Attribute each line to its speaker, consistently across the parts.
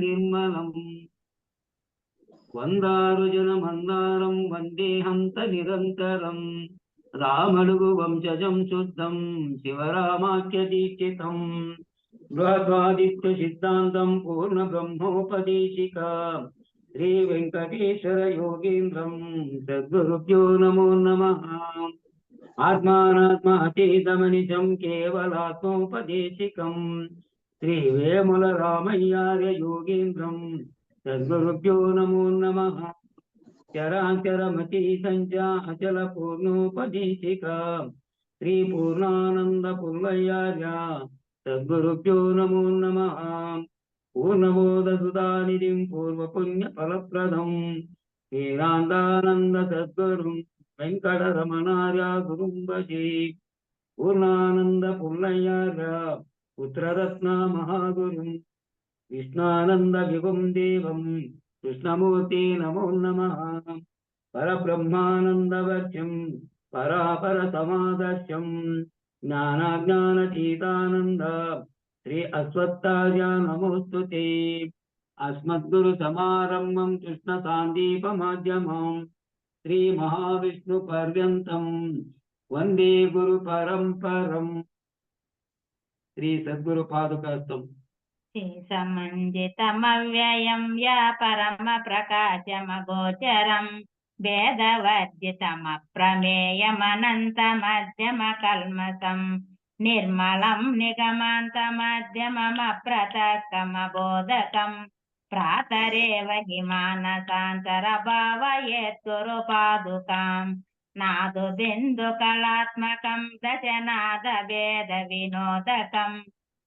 Speaker 1: నిర్మలం వందారుజన మందారం వందేహంత నిరంతరం రామడుగు వంశజం శుద్ధం శివరామాఖ్య దీక్షితం బృహద్వాదిత్య సిద్ధాంతం పూర్ణ బ్రహ్మోపదేశిక శ్రీ వెంకటేశ్వర యోగీంద్రం సద్గురుభ్యో నమో నమః ఆత్మానాత్మ అతీతమనిజం కేవలాత్మోపదేశికం శ్రీ వేముల రామయ్యార్య యోగీంద్రం సద్గురుభ్యో నమో నమః చరాచరమతీతంచ అచల పూర్ణోపదేశిక శ్రీ పూర్ణానంద పుల్లయ్యార్య సద్గురుభ్యో నమో నమః పూర్ణబోధసుధానిధిం పూర్వపుణ్య ఫలప్రదం శ్రీరాందానంద సద్గురుం వెంకటరమణార్య గురుం భజే పూర్ణానంద పుల్లయ్యార్య పుత్రరత్న మహాగురుం విష్ణానంద విభుం దేవం కృష్ణమూర్తి నమో నమః పరబ్రహ్మానందవర్షం పరాపర సమాదర్శం జ్ఞానాజ్ఞానతీతానంద శ్రీ అశ్వత్థార్య నమోస్తుతే అస్మద్గురు సమారంభం కృష్ణ సాందీపమాధ్యమం శ్రీ మహావిష్ణు పర్యంతం వందే గురు పరంపరం శ్రీ సద్గురు పాదుకాస్తం
Speaker 2: సమంజితమవ్యయం యా పరమ ప్రకాశమగోచరం వేదవర్జితమప్రమేయమనంతమధ్యమ కల్మషం నిర్మలం నిగమాంతమధ్యమమప్రతకమబోధకం ప్రాతరేవ హి మానసాంతరభావయేద్గురు పాదుకాం నాదు బిందు కళాత్మకం దశనాద వేద వినోదకం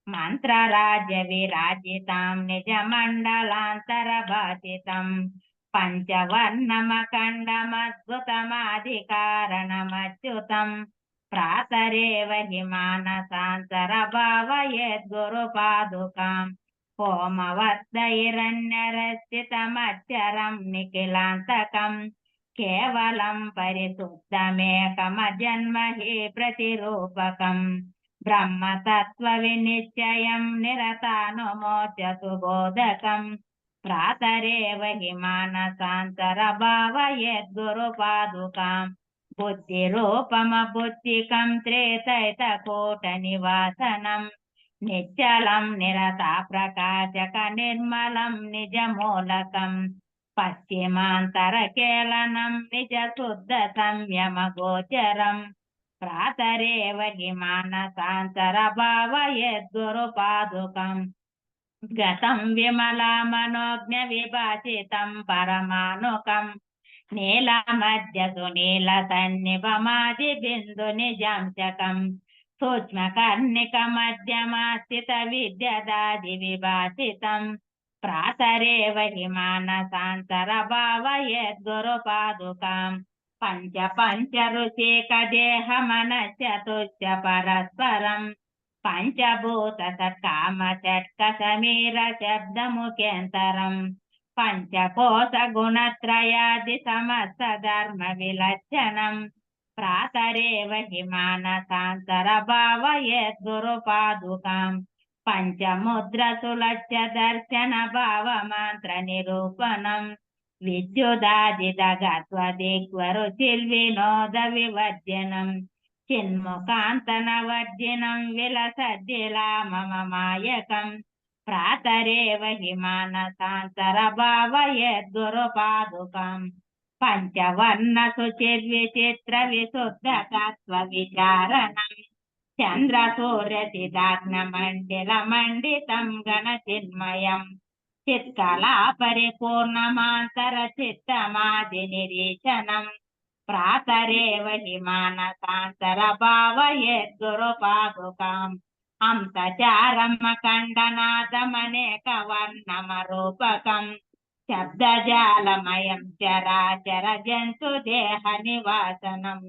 Speaker 2: మంత్రరాజ్య విరాజితాం నిజ మండలాంతరభాసితం పంచవర్ణమఖండమద్భుతమాధికారణమచ్యుతం ప్రాతరేవ హి మానసాంతరభావయేద్గురు పాదుకాం హోమవద్దైరణ్యరచితమచ్చరం నిఖిలాంతకం కేవలం పరిశుద్ధమేకమజన్మ హి ప్రతిరూపకం బ్రహ్మతత్వ వినిశ్చయం నిరతానుమోచతు బోధకం ప్రాతరేవ హి మానసాంతరభావయేద్గురు పాదుకాం బుద్ధిరూపమబుద్ధికం త్రేతైతకోట నివాసనం నిశ్చలం నిరతా ప్రకాశక నిర్మలం నిజమూలకం పశ్చిమాంతరకేళనం నిజ శుద్ధ సంయమ గోచరం ప్రాతరేవ హి మానసాంతరభావయేద్గురు పాదుకం గతం విమలా మనోజ్ఞ విభాసితం పరమానుకం నీలమధ్య సునీల సన్నిభమాది బిందు నిజాంశకం సూక్ష్మకర్ణిక మధ్యమాస్థిత విద్యదాది విభాసితం ప్రాతరేవ హి మానసాంతరభావయేద్గురు పాదుకాం పంచ పంచ రుచిక దేహ మనశ్చతుశ్చ పరస్పరం పంచభూత సత్కామ షట్క సమీర శబ్దముఖేంతరం పంచకోశ గుణత్రయాది సమస్త ధర్మ విలక్షణం ప్రాతరేవ హి మానసాంతరభావయేద్గురు పాదుకాం పంచముద్ర సులక్ష దర్శన భావమాంత్ర నిరూపణం విద్యుదాదిదగత్వదిగ్వరుచిర్వినోద వివర్జనం చిన్ముఖాంతనవర్జినం విలసద్దిలామమాయకం ప్రాతరేవ హి మానసాంతరభావయేద్గురు పాదుకాం పంచవర్ణ శుచిర్విచిత్ర విశుద్ధ తత్వ విచారణం చంద్ర సూర్య చిదాగ్న మండిల మండితం గణ చిన్మయం చిత్కళా పరిపూర్ణమాంతర చిత్తమాది నిరీక్షణం ప్రాతరేవ హి మానసాంతరభావయేద్గురు పాదుకాం హంసచారమఖండనాదమనేక వర్ణమరూపకం శబ్దజాలమయం చరాచర జంతు దేహ నివాసనం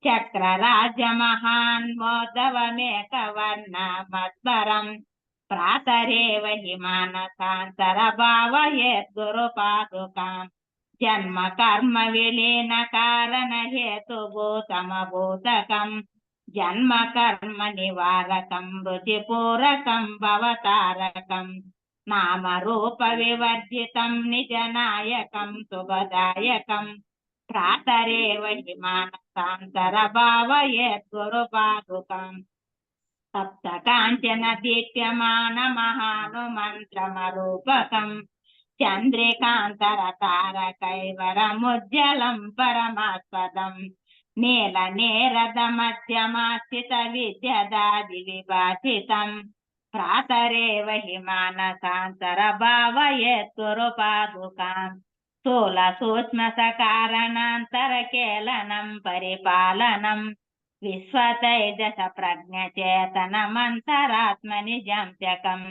Speaker 2: చక్రరాజమహాన్మోదవమేక వర్ణమద్భరం ప్రాతరేవ హి మానసాంతరభావయేద్గురు పాదుకాం జన్మ కర్మ విలీన కారణ హేతుభూతమభూతకం జన్మ కర్మ నివారకం రుచిపూరకం భవతారకం నామరూప వివర్జితం నిజనాయకం శుభదాయకం ప్రాతరేవ హి మానసాంతర భావయేత్ గురు పాదుకం సప్త కాంచన దీప్యమాన మహానుమంత్రమరూపకం చంద్రికాంతర తారకైవరముజ్జలం పరమాస్పదం నీల నేరద మధ్యమాస్థిత విద్యదాది విభాషితం ప్రాతరేవ హి మానసాంతర భావయేత్ గురు పాదుకాం స్థూల సూక్ష్మ సకారణాంతర కేలనం పరిపాలనం విశ్వతైజస ప్రజ్ఞ చేతనమంతరాత్మని జంత్యకం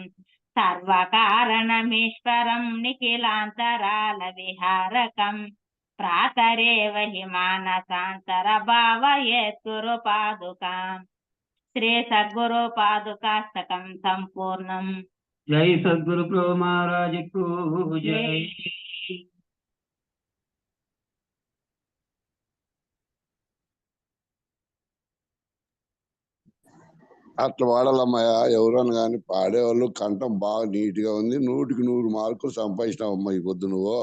Speaker 2: సర్వకారణమీశ్వరం నిఖిలాంతరాల విహారకం ప్రాతరేవ హి మానసాంతర భావయేత్ గురు పాదుకాం శ్రీ సద్గురు పాదుకాష్టకం సంపూర్ణం.
Speaker 1: జై సద్గురు ప్రభు మహారాజుకు జై.
Speaker 3: అట్లా పాడాలమ్మయ్య. ఎవరన్నా కానీ పాడేవాళ్ళు కంఠం బాగా నీట్ గా ఉంది. 100కి 100 మార్కులు సంపాదించినావమ్మా ఈ పొద్దు నువ్వు.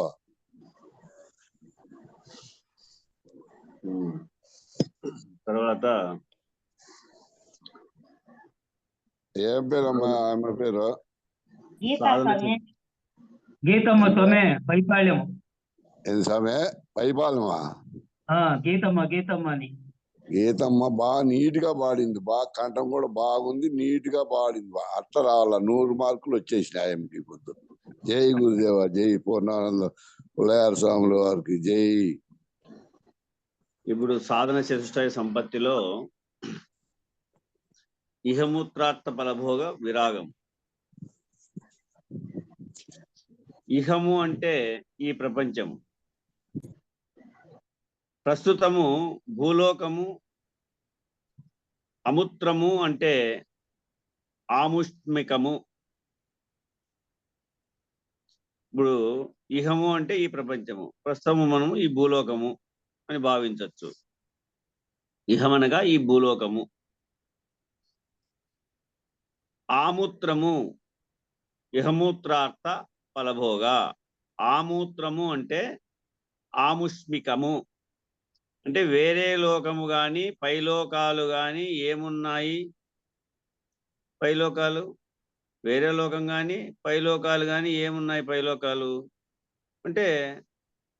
Speaker 4: తర్వాత
Speaker 3: ఏం పేరమ్మా ఆమె పేరు?
Speaker 1: గీతమ్మ స్వామి పైపాళ్యం.
Speaker 3: ఏది స్వామి? పైపాలమా?
Speaker 1: గీతమ్మ అని.
Speaker 3: గీతమ్మ బాగా నీట్ గా పాడింది. బాగా కంఠం కూడా బాగుంది, నీట్ గా పాడింది. అట్లా రావాల 100 మార్కులు వచ్చేసినాయి ఆమెకి పొద్దు. జై గురుదేవ, జై పూర్ణానంద పులయార స్వాముల వారికి జై.
Speaker 4: ఇప్పుడు సాధన చతుష్టయ సంపత్తిలో ఇహమూత్రార్థ ఫలభోగ విరాగం. ఇహము అంటే ఈ ప్రపంచము, ప్రస్తుతము భూలోకము, అముత్రము అంటే ఆముష్మికము. ఇప్పుడు ఇహము అంటే ఈ ప్రపంచము, ప్రస్తుతము మనము ఈ భూలోకము అని భావించవచ్చు. ఇహమనగా ఈ భూలోకము. ఆమూత్రము ఇహమూత్రార్థ ఫలభోగ. ఆమూత్రము అంటే ఆముష్మికము, అంటే వేరే లోకము గాని పైలోకాలు గాని ఏమున్నాయి? పైలోకాలు వేరే లోకం గాని పైలోకాలు గాని ఏమున్నాయి? పైలోకాలు అంటే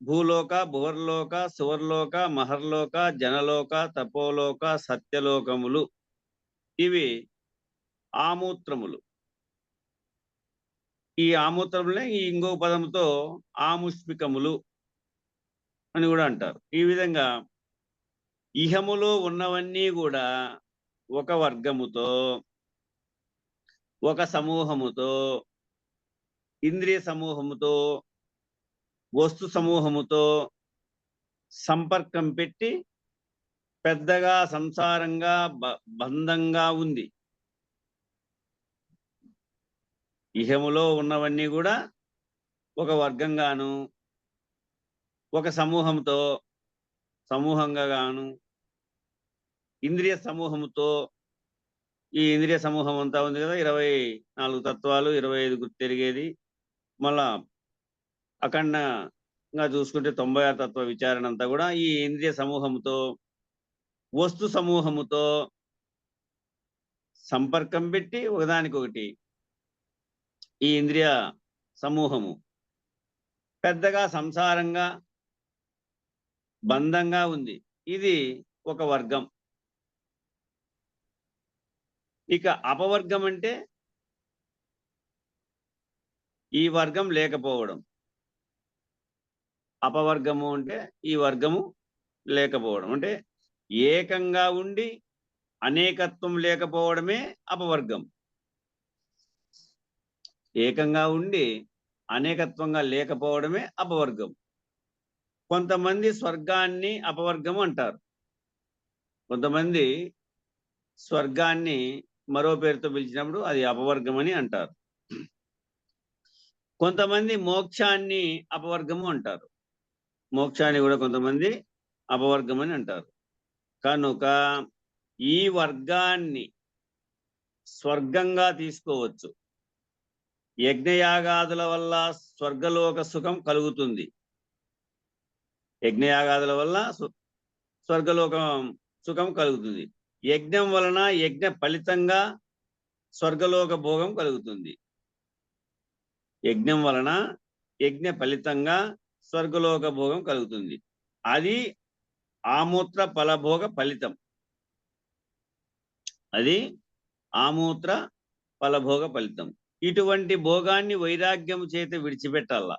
Speaker 4: భూలోక, భువర్లోక, సువర్లోక, మహర్లోక, జనలోక, తపోలోక, సత్యలోకములు. ఇవి ఆమూత్రములు. ఈ ఆమూత్రములే ఈ ఇంకో పదంతో ఆముష్మికములు అని కూడా అంటారు. ఈ విధంగా ఇహములో ఉన్నవన్నీ కూడా ఒక వర్గముతో, ఒక సమూహముతో, ఇంద్రియ సమూహముతో, వస్తు సమూహముతో సంపర్కం పెట్టి పెద్దగా సంసారంగా బంధంగా ఉంది. ఇహములో ఉన్నవన్నీ కూడా ఒక వర్గంగాను, ఒక సమూహంగా గాను, ఇంద్రియ సమూహముతో, ఈ ఇంద్రియ సమూహం అంతా ఉంది కదా, 24 తత్వాలు, 25 గుర్తెరిగేది. మళ్ళా అఖండంగా చూసుకుంటే 96 తత్వ విచారణ అంతా కూడా ఈ ఇంద్రియ సమూహముతో, వస్తు సమూహముతో సంపర్కం పెట్టి ఒకదానికొకటి ఈ ఇంద్రియ సమూహము పెద్దగా సంసారంగా బంధంగా ఉంది. ఇది ఒక వర్గం. ఇక అపవర్గం అంటే ఈ వర్గం లేకపోవడం. అపవర్గము అంటే ఈ వర్గము లేకపోవడం, అంటే ఏకంగా ఉండి అనేకత్వం లేకపోవడమే అపవర్గం. ఏకంగా ఉండి అనేకత్వంగా లేకపోవడమే అపవర్గం. కొంతమంది స్వర్గాన్ని అపవర్గము అంటారు, కొంతమంది స్వర్గాన్ని మరో పేరుతో పిలిచినప్పుడు అది అపవర్గం అని అంటారు. కొంతమంది మోక్షాన్ని అపవర్గము అంటారు, మోక్షాన్ని కూడా కొంతమంది అపవర్గం అని అంటారు. కనుక ఈ వర్గాన్ని స్వర్గంగా తీసుకోవచ్చు, యజ్ఞయాగాదుల వల్ల స్వర్గలోక సుఖం కలుగుతుంది. యజ్ఞయాగాదుల వల్ల స్వర్గలోకం సుఖం కలుగుతుంది. యజ్ఞం వలన యజ్ఞ ఫలితంగా స్వర్గలోక భోగం కలుగుతుంది. యజ్ఞం వలన యజ్ఞ ఫలితంగా స్వర్గలోక భోగం కలుగుతుంది. అది ఆమూత్ర ఫలభోగ ఫలితం. అది ఆమూత్ర ఫలభోగ ఫలితం. ఇటువంటి భోగాన్ని వైరాగ్యం చేత విడిచిపెట్టాల.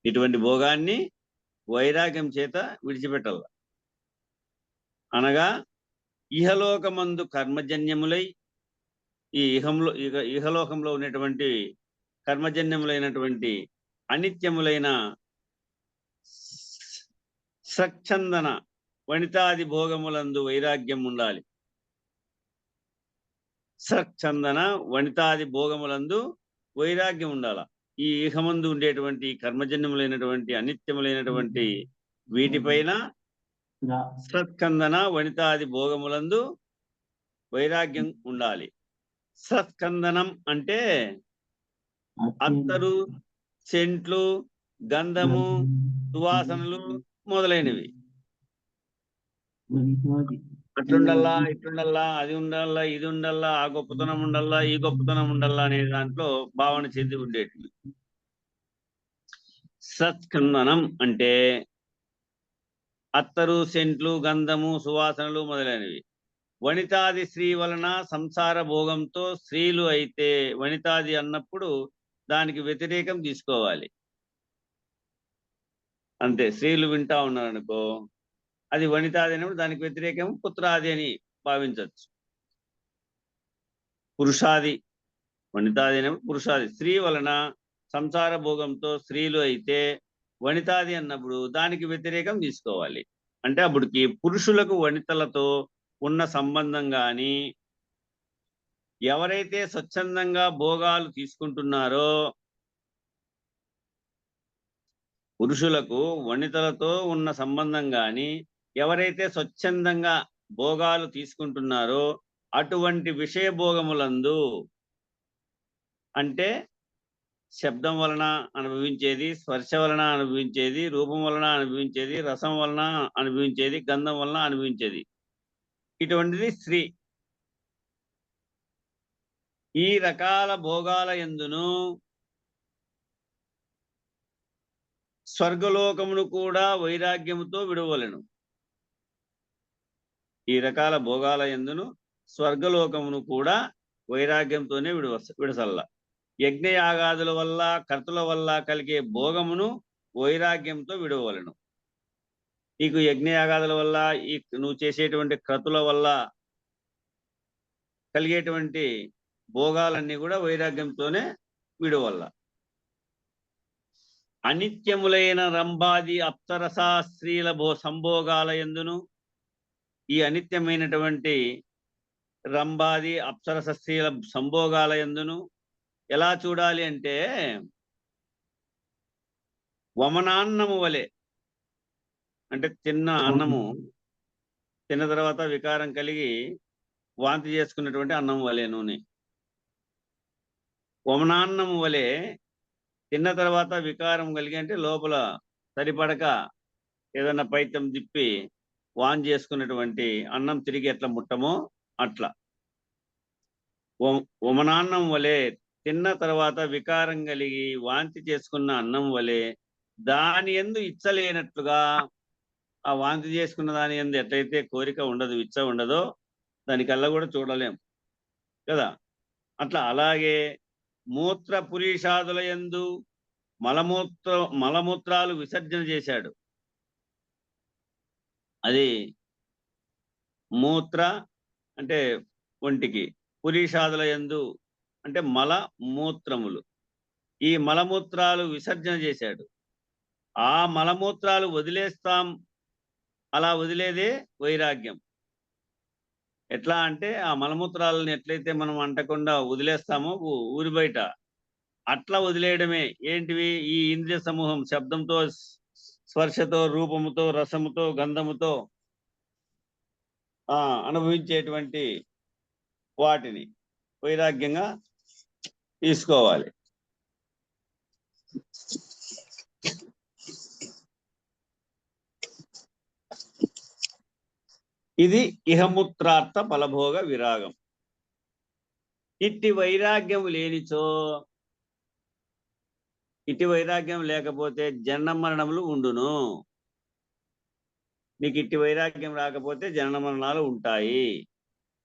Speaker 4: ఇటువంటి భోగాన్ని వైరాగ్యం చేత విడిచిపెట్టాల. అనగా ఇహలోకమందు కర్మజన్యములై ఈ ఇహలోకంలో ఉన్నటువంటి కర్మజన్యములైనటువంటి అనిత్యములైన స్వచ్ఛందన వనితాది భోగములందు వైరాగ్యం ఉండాలి. స్వచ్ఛందన వనితాది భోగములందు వైరాగ్యం ఉండాల. ఈ ఇహమందు ఉండేటువంటి కర్మజన్యములైనటువంటి అనిత్యములైనటువంటి వీటిపైన సత్కందన వనితాది భోగములందు వైరాగ్యం ఉండాలి. సత్కందనం అంటే అత్తరు, సెంట్లు, గంధము, సువాసనలు మొదలైనవి. అట్లుండల్లా, ఇట్లుండల్లా, అది ఉండాలా, ఇది ఉండాలా, ఆ గొప్పతనం ఉండాలా, ఈ గొప్పతనం ఉండాలా అనే దాంట్లో భావన చెంది ఉండేటివి. సత్కందనం అంటే అత్తరు, సెంట్లు, గంధము, సువాసనలు మొదలైనవి. వనితాది స్త్రీ వలన సంసార భోగంతో స్త్రీలు అయితే వనితాది అన్నప్పుడు దానికి వ్యతిరేకం తీసుకోవాలి. అంతే. స్త్రీలు వింటా ఉన్నారు అనుకో, అది వనితాది అన్నప్పుడు దానికి వ్యతిరేకం పుత్రాది అని భావించవచ్చు. పురుషాది, వనితాది అన్నప్పుడు పురుషాది. స్త్రీ వలన సంసార భోగంతో స్త్రీలు అయితే వనితాది అన్నప్పుడు దానికి వ్యతిరేకం తీసుకోవాలి. అంటే అప్పటికి పురుషులకు వనితలతో ఉన్న సంబంధం కానీ, ఎవరైతే స్వచ్ఛందంగా భోగాలు తీసుకుంటున్నారో, పురుషులకు వనితలతో ఉన్న సంబంధం కానీ, ఎవరైతే స్వచ్ఛందంగా భోగాలు తీసుకుంటున్నారో అటువంటి విషయ భోగములందు, అంటే శబ్దం వలన అనుభవించేది, స్పర్శ వలన అనుభవించేది, రూపం వలన అనుభవించేది, రసం వలన అనుభవించేది, గంధం వలన అనుభవించేది, ఇటువంటిది స్త్రీ. ఈ రకాల భోగాల యందును స్వర్గలోకమును కూడా వైరాగ్యముతో విడవలెను. ఈ రకాల భోగాల యందును స్వర్గలోకమును కూడా వైరాగ్యంతోనే విడసల్ల. యజ్ఞయాగాదుల వల్ల కర్తుల వల్ల కలిగే భోగమును వైరాగ్యంతో విడవలెను. నీకు యజ్ఞయాగాదుల వల్ల, నువ్వు చేసేటువంటి క్రతుల వల్ల కలిగేటువంటి భోగాలన్నీ కూడా వైరాగ్యంతోనే విడవల్ల. అనిత్యములైన రంభాది అప్సరసా స్త్రీల సంభోగాల యందును, ఈ అనిత్యమైనటువంటి రంభాది అప్సరస స్త్రీల సంభోగాల యందును ఎలా చూడాలి అంటే, వమనాన్నము వలె, అంటే తిన్న అన్నము తిన్న తర్వాత వికారం కలిగి వాంతి చేసుకున్నటువంటి అన్నం వలె నూనె. వమనాన్నము వలె తిన్న తర్వాత వికారం కలిగి, అంటే లోపల సరిపడక ఏదన్నా పైత్యం తిప్పి వాన్ చేసుకున్నటువంటి అన్నం తిరిగి ఎట్లా ముట్టమో అట్లా వమనాన్నం వలె తిన్న తర్వాత వికారం కలిగి వాంతి చేసుకున్న అన్నం వలె దాని యందు ఇచ్చలేనట్లుగా, ఆ వాంతి చేసుకున్న దాని యందు ఎట్లయితే కోరిక ఉండదు, ఇచ్చ ఉండదో, దానికల్లా కూడా చూడలేం కదా. అట్లా అలాగే మూత్ర పురీషాదుల యందు మలమూత్రాలు విసర్జన చేశాడు. అది మూత్ర అంటే ఒంటికి, పురీషాదుల యందు అంటే మల మూత్రములు. ఈ మలమూత్రాలు విసర్జన చేశాడు. ఆ మలమూత్రాలు వదిలేస్తాం, అలా వదిలేదే వైరాగ్యం. ఎట్లా అంటే ఆ మలమూత్రాలను ఎట్లయితే మనం అంటకుండా వదిలేస్తామో ఊరి బయట, అట్లా వదిలేయడమే. ఏంటివి? ఈ ఇంద్రియ సమూహం శబ్దంతో, స్పర్శతో, రూపముతో, రసముతో, గంధముతో అనుభవించేటువంటి వాటిని వైరాగ్యంగా తీసుకోవాలి. ఇది ఇహముత్రార్థ ఫలభోగ విరాగం. ఇట్టి వైరాగ్యం లేనిచో, ఇట్టి వైరాగ్యం లేకపోతే జనన మరణములు ఉండును. నీకు ఇట్టి వైరాగ్యం రాకపోతే జనన మరణాలు ఉంటాయి,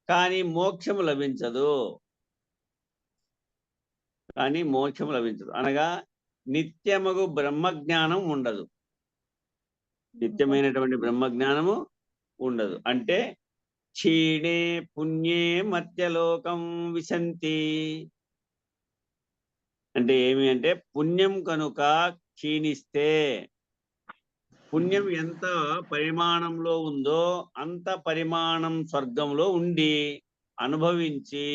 Speaker 4: కానీ మోక్షము లభించదు. అనగా నిత్యమగు బ్రహ్మజ్ఞానం ఉండదు. నిత్యమైనటువంటి బ్రహ్మజ్ఞానము ఉండదు. అంటే క్షీణే పుణ్యే మర్త్యలోకం విశంతి. అంటే ఏమి అంటే పుణ్యం కనుక క్షీణిస్తే, పుణ్యం ఎంత పరిమాణంలో ఉందో అంత పరిమాణం స్వర్గంలో ఉండి అనుభవించి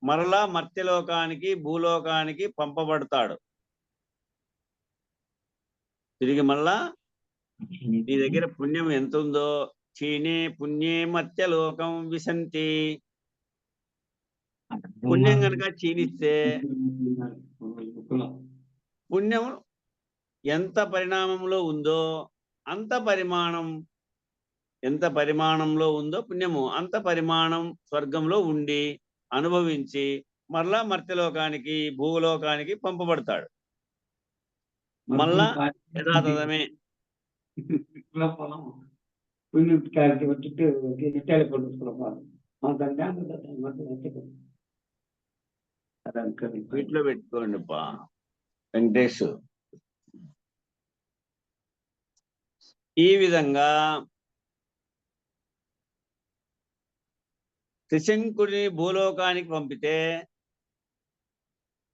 Speaker 4: మరలా మర్త్యలోకానికి భూలోకానికి పంపబడతాడు. తిరిగి మళ్ళా నీ దగ్గర పుణ్యం ఎంత ఉందో, క్షీణే పుణ్యే మర్త్యలోకం విశంతి. పుణ్యం కనుక క్షీణిస్తే, పుణ్యం ఎంత పరిణామంలో ఉందో అంత పరిమాణం, ఎంత పరిమాణంలో ఉందో పుణ్యము అంత పరిమాణం స్వర్గంలో ఉండి అనుభవించి మరలా మర్త్యలోకానికి భూలోకానికి పంపబడతాడు. మళ్ళా యథాతథమే. వీటిలో పెట్టుకోండి పా వెంకటేష్. ఈ విధంగా త్రిశంకుడిని భూలోకానికి పంపితే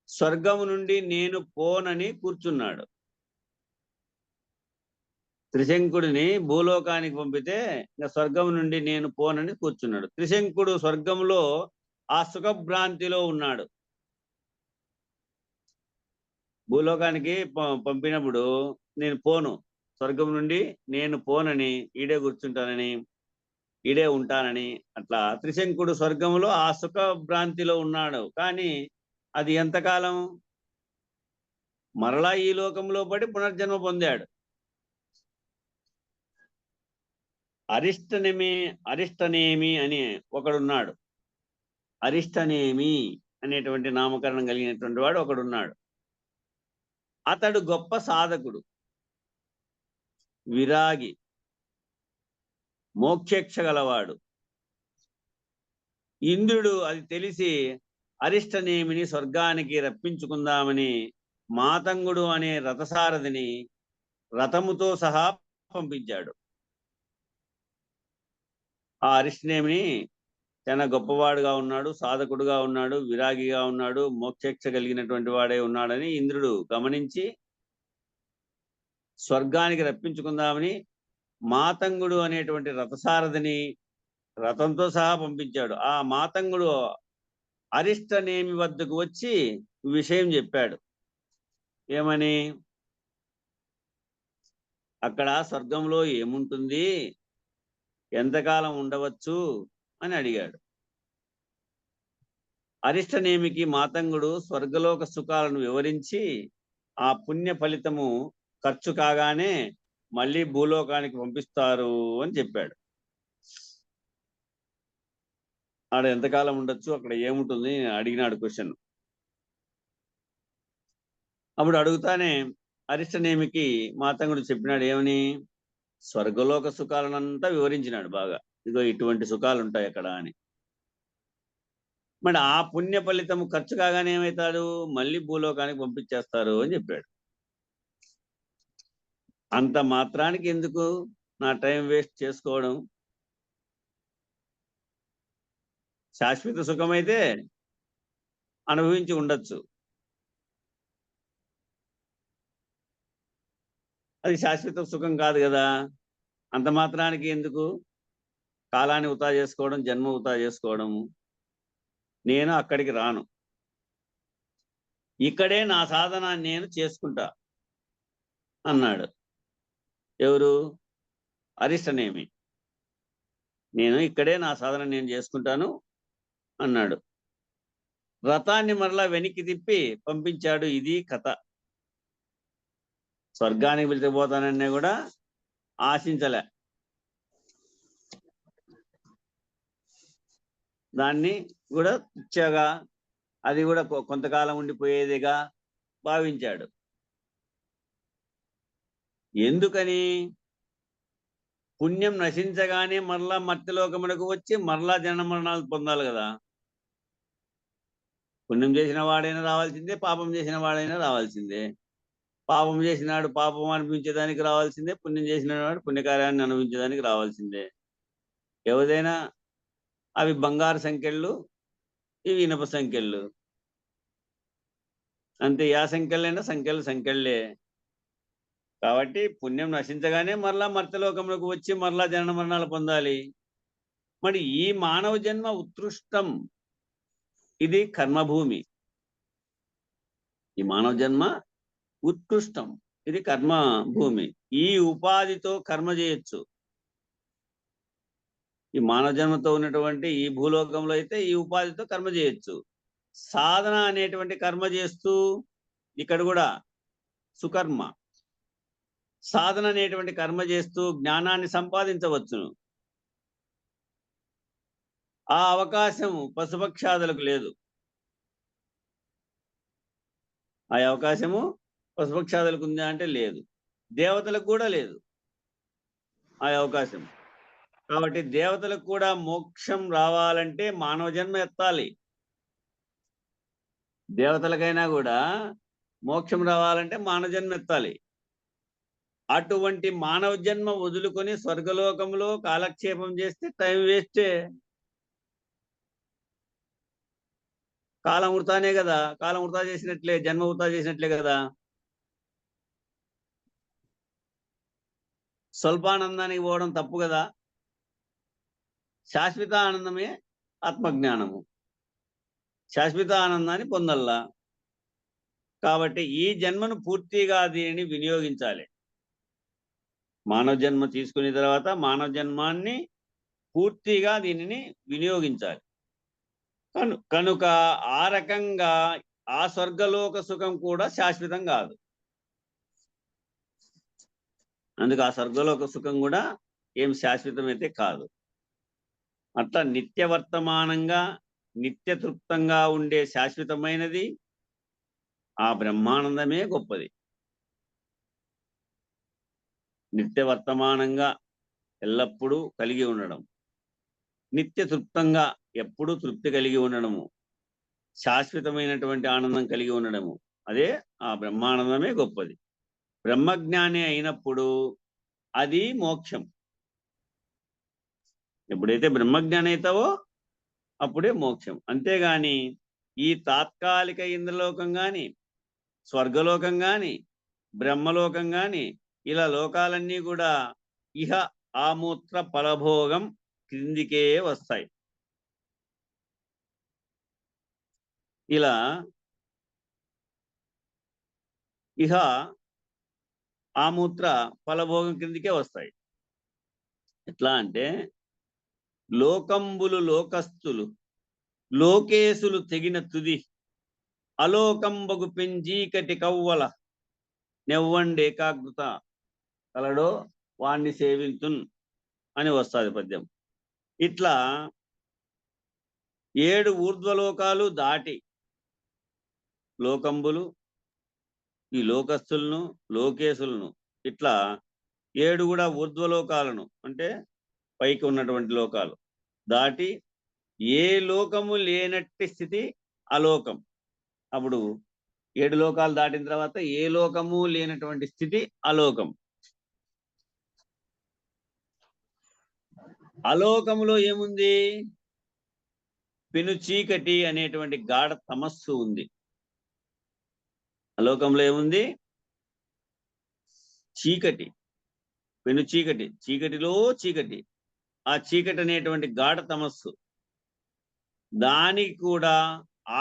Speaker 4: స్వర్గము నుండి నేను పోనని కూర్చున్నాడు. త్రిశంకుడిని భూలోకానికి పంపితే ఇంకా స్వర్గం నుండి నేను పోనని కూర్చున్నాడు. త్రిశంకుడు స్వర్గంలో ఆ సుఖభ్రాంతిలో ఉన్నాడు. భూలోకానికి పంపినప్పుడు నేను పోను, స్వర్గం నుండి నేను పోనని, ఈడే కూర్చుంటానని, ఈడే ఉంటానని, అట్లా త్రిశంకుడు స్వర్గంలో ఆ సుఖ భ్రాంతిలో ఉన్నాడు. కానీ అది ఎంతకాలం? మరలా ఈ లోకంలో పడి పునర్జన్మ పొందాడు. అరిష్టనేమి అని ఒకడున్నాడు. అరిష్టనేమి అనేటువంటి నామకరణం కలిగినటువంటి వాడు ఒకడున్నాడు. అతడు గొప్ప సాధకుడు, విరాగి, మోక్షేక్ష గలవాడు. ఇంద్రుడు అది తెలిసి అరిష్టనేమిని స్వర్గానికి రప్పించుకుందామని మాతంగుడు అనే రథసారథిని రథముతో సహా పంపించాడు. ఆ అరిష్టనేమిని చాలా గొప్పవాడుగా ఉన్నాడు, సాధకుడుగా ఉన్నాడు, విరాగిగా ఉన్నాడు, మోక్షేక్ష కలిగినటువంటి వాడే ఉన్నాడని ఇంద్రుడు గమనించి స్వర్గానికి రప్పించుకుందామని మాతంగుడు అనేటువంటి రథసారథిని రథంతో సహా పంపించాడు. ఆ మాతంగుడు అరిష్టనేమి వద్దకు వచ్చి విషయం చెప్పాడు. ఏమని? అక్కడ స్వర్గంలో ఏముంటుంది, ఎంతకాలం ఉండవచ్చు అని అడిగాడు. అరిష్టనేమికి మాతంగుడు స్వర్గలోక సుఖాలను వివరించి ఆ పుణ్య ఫలితము ఖర్చు కాగానే మళ్ళీ భూలోకానికి పంపిస్తారు అని చెప్పాడు. ఆడ ఎంతకాలం ఉండొచ్చు, అక్కడ ఏముంటుంది అడిగినాడు క్వశ్చన్. అప్పుడు అడుగుతానే అరిష్టనేమికి మాతంగుడు చెప్పినాడు. ఏమని? స్వర్గలోక సుఖాలనంతా వివరించినాడు బాగా. ఇదిగో ఇటువంటి సుఖాలు ఉంటాయి అక్కడ అని. మరి ఆ పుణ్య ఫలితము ఖర్చు కాగానే ఏమవుతాడు? మళ్ళీ భూలోకానికి పంపించేస్తారు అని చెప్పాడు. అంత మాత్రానికి ఎందుకు నా టైం వేస్ట్ చేసుకోవడం? శాశ్వత సుఖమైతే అనుభవించి ఉండొచ్చు, అది శాశ్వత సుఖం కాదు కదా. అంత మాత్రానికి ఎందుకు కాలాన్ని వృధా చేసుకోవడం, జన్మ వృధా చేసుకోవడము? నేను అక్కడికి రాను, ఇక్కడే నా సాధన నేను చేసుకుంటా అన్నాడు. ఎవరు? అరిష్టనేమి. నేను ఇక్కడే నా సాధన నేను చేసుకుంటాను అన్నాడు. రథాన్ని మరలా వెనక్కి తిప్పి పంపించాడు. ఇది కథ. స్వర్గానికి పిలిచిపోతానన్నా కూడా ఆశించలే. దాన్ని కూడా ఇచ్చాగా, అది కూడా కొంతకాలం ఉండిపోయేదిగా భావించాడు. ఎందుకని? పుణ్యం నశించగానే మరలా మర్త్యలోకమునకు వచ్చి మరలా జనన మరణాలు పొందాలి కదా. పుణ్యం చేసిన వాడైనా రావాల్సిందే, పాపం చేసిన వాడైనా రావాల్సిందే. పాపం చేసినాడు పాపం అనిపించేదానికి రావాల్సిందే, పుణ్యం చేసిన వాడు పుణ్యకార్యాన్ని అనుభవించేదానికి రావాల్సిందే. ఎవరైనా అవి బంగారు సంఖ్యలు, ఇవి ఇనప సంఖ్యలు అంతే. యా సంఖ్యలైనా సంఖ్యలే. కాబట్టి పుణ్యం నశించగానే మరలా మర్త్యలోకములకు వచ్చి మరలా జనన మరణాలు పొందాలి. మరి ఈ మానవ జన్మ ఉత్కృష్టం, ఇది కర్మభూమి. ఈ మానవ జన్మ ఉత్కృష్టం, ఇది కర్మ భూమి. ఈ ఉపాధితో కర్మ చేయొచ్చు. ఈ మానవ జన్మతో ఉన్నటువంటి ఈ భూలోకంలో అయితే ఈ ఉపాధితో కర్మ చేయొచ్చు. సాధన అనేటువంటి కర్మ చేస్తూ ఇక్కడ కూడా సుకర్మ. సాధన అనేటువంటి కర్మ చేస్తూ జ్ఞానాన్ని సంపాదించవచ్చును. ఆ అవకాశం పశుపక్షాదులకు లేదు. ఆ అవకాశము పశుపక్షాదులకు ఉందా అంటే లేదు. దేవతలకు కూడా లేదు ఆ అవకాశం. కాబట్టి దేవతలకు కూడా మోక్షం రావాలంటే మానవ జన్మ ఎత్తాలి. దేవతలకైనా కూడా మోక్షం రావాలంటే మానవ జన్మ ఎత్తాలి. అటువంటి మానవ జన్మ వదులుకొని స్వర్గలోకంలో కాలక్షేపం చేస్తే టైం వేస్టే. కాలం వృతానే కదా. కాలం వృతా చేసినట్లే, జన్మ వృతా చేసినట్లే కదా. స్వల్పానందానికి పోవడం తప్పు కదా. శాశ్వత ఆనందమే ఆత్మజ్ఞానము. శాశ్వత ఆనందాన్ని పొందల్లా. కాబట్టి ఈ జన్మను పూర్తిగా దీనిని వినియోగించాలి. మానవ జన్మ తీసుకున్న తర్వాత మానవ జన్మాన్ని పూర్తిగా దీనిని వినియోగించాలి. కనుక ఆ రకంగా ఆ స్వర్గలోక సుఖం కూడా శాశ్వతం కాదు. అందుకు ఆ స్వర్గలోక సుఖం కూడా ఏం శాశ్వతమైతే కాదు. అట్లా నిత్యవర్తమానంగా నిత్య తృప్తంగా ఉండే శాశ్వతమైనది ఆ బ్రహ్మానందమే గొప్పది. నిత్యవర్తమానంగా ఎల్లప్పుడూ కలిగి ఉండడం, నిత్య తృప్తంగా ఎప్పుడూ తృప్తి కలిగి ఉండడము, శాశ్వతమైనటువంటి ఆనందం కలిగి ఉండడము, అదే ఆ బ్రహ్మానందమే గొప్పది. బ్రహ్మజ్ఞాని అయినప్పుడు అది మోక్షం. ఎప్పుడైతే బ్రహ్మజ్ఞాని అవుతావో అప్పుడే మోక్షం. అంతేగాని ఈ తాత్కాలిక ఇంద్రలోకం కానీ, స్వర్గలోకం కానీ, బ్రహ్మలోకం కానీ, ఇలా లోకాలన్నీ కూడా ఇహ ఆమూత్ర ఫలభోగం క్రిందికే వస్తాయి. ఇలా ఇహ ఆమూత్ర ఫలభోగం క్రిందికే వస్తాయి. ఎట్లా అంటే లోకంబులు లోకస్తులు లోకేశులు తెగిన తుది అలోకంబగు పెంజీకటి కవ్వల నెవ్వండి ఏకాగ్రత కలడో వాణ్ణి సేవింతున్ అని వస్తుంది పద్యం. ఇట్లా 7 ఊర్ధ్వలోకాలు దాటి లోకంబులు, ఈ లోకస్తులను, లోకేశులను, ఇట్లా 7 కూడా ఊర్ధ్వలోకాలను అంటే పైకి ఉన్నటువంటి లోకాలు దాటి ఏ లోకము లేనట్టి స్థితి అలోకం. అప్పుడు 7 లోకాలు దాటిన తర్వాత ఏ లోకము లేనటువంటి స్థితి అలోకం. అలోకములో ఏముంది? పెను చీకటి అనేటువంటి గాఢ తమస్సు ఉంది. అలోకంలో ఏముంది? చీకటి, పెను చీకటి, చీకటిలో చీకటి. ఆ చీకటి అనేటువంటి గాఢ తమస్సు, దానికి కూడా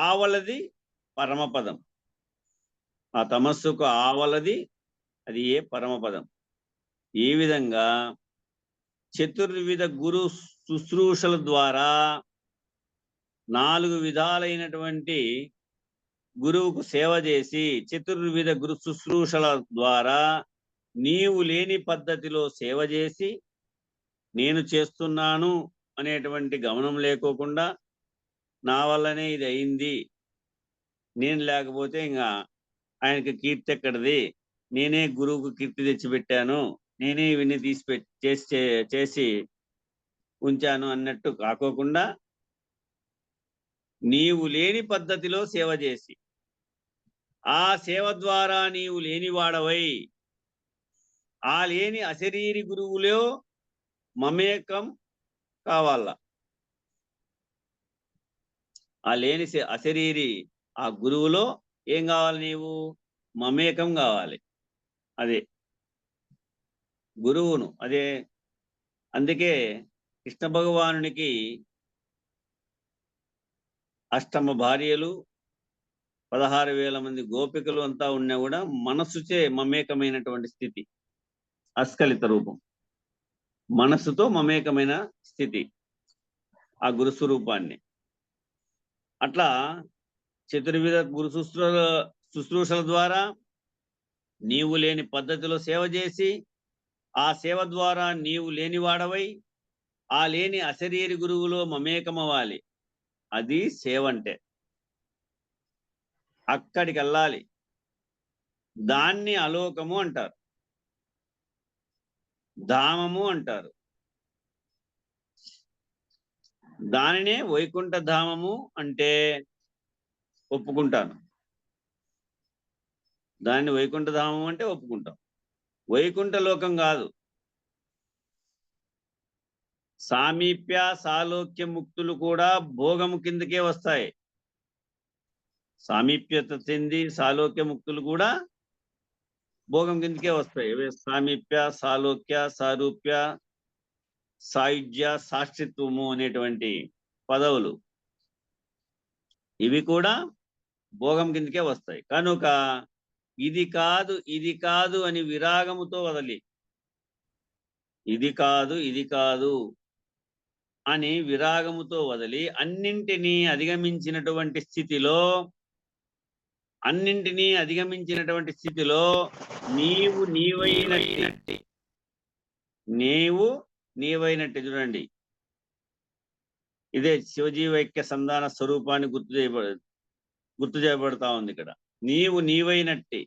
Speaker 4: ఆవలది పరమపదం. ఆ తమస్సుకు ఆవలది అది ఏ పరమపదం. ఈ విధంగా చతుర్విధ గురు శుశ్రూషల ద్వారా 4 విధాలైనటువంటి గురువుకు సేవ చేసి చతుర్విధ గురు శుశ్రూషల ద్వారా నీవు లేని పద్ధతిలో సేవ చేసి నేను చేస్తున్నాను అనేటువంటి గమనం లేకోకుండా నా వల్లనే ఇది అయింది, నేను లేకపోతే ఇంకా ఆయనకి కీర్తి ఎక్కడిది, నేనే గురువుకు కీర్తి తెచ్చిపెట్టాను, నేనే ఇవన్నీ చేసి ఉంచాను అన్నట్టు కాకోకుండా నీవు లేని పద్ధతిలో సేవ చేసి ఆ సేవ ద్వారా నీవు లేనివాడవై ఆ లేని అశరీరి గురువులో మమేకం కావాల. ఆ లేని అశరీరి ఆ గురువులో ఏం కావాలి, నీవు మమేకం కావాలి. అదే గురువును. అదే అందుకే కృష్ణ భగవానునికి అష్టమ భార్యలు 16,000 మంది గోపికలు అంతా ఉన్నా కూడా మనస్సుచే మమేకమైనటువంటి స్థితి, అస్ఖలిత రూపం, మనస్సుతో మమేకమైన స్థితి ఆ గురు స్వరూపాన్ని. అట్లా చతుర్విధ గురు శుశ్రూషల ద్వారా నీవు లేని పద్ధతిలో సేవ చేసి ఆ సేవ ద్వారా నీవు లేనివాడవై ఆ లేని అశరీరి గురువులో మమేకమవ్వాలి. అది సేవ అంటే. అక్కడికి వెళ్ళాలి. దాన్ని అలోకము అంటారు, ధామము అంటారు, దానినే వైకుంఠ ధామము అంటే ఒప్పుకుంటాను. దాన్ని వైకుంఠ ధామం అంటే ఒప్పుకుంటాం. వైకుంఠ లోకం కాదు. సామీప్య సాలోక్య ముక్తులు కూడా భోగము కిందకే వస్తాయి. సామీప్యత చెంది సాలోక్య ముక్తులు కూడా భోగం కిందకే వస్తాయి. సామీప్య సాలోక్య సారూప్య సాయుజ్య సాక్షిత్వము అనేటువంటి పదవులు ఇవి కూడా భోగం కిందకే వస్తాయి. కనుక ఇది కాదు అని విరాగముతో వదలి, ఇది కాదు అని విరాగముతో వదిలి అన్నింటినీ అధిగమించినటువంటి స్థితిలో నీవు నీవైనట్టు చూడండి. ఇదే శివజీవైక్య సంధాన స్వరూపాన్ని గుర్తు చేయబడతా ఉంది ఇక్కడ. నీవు నీవైనట్టి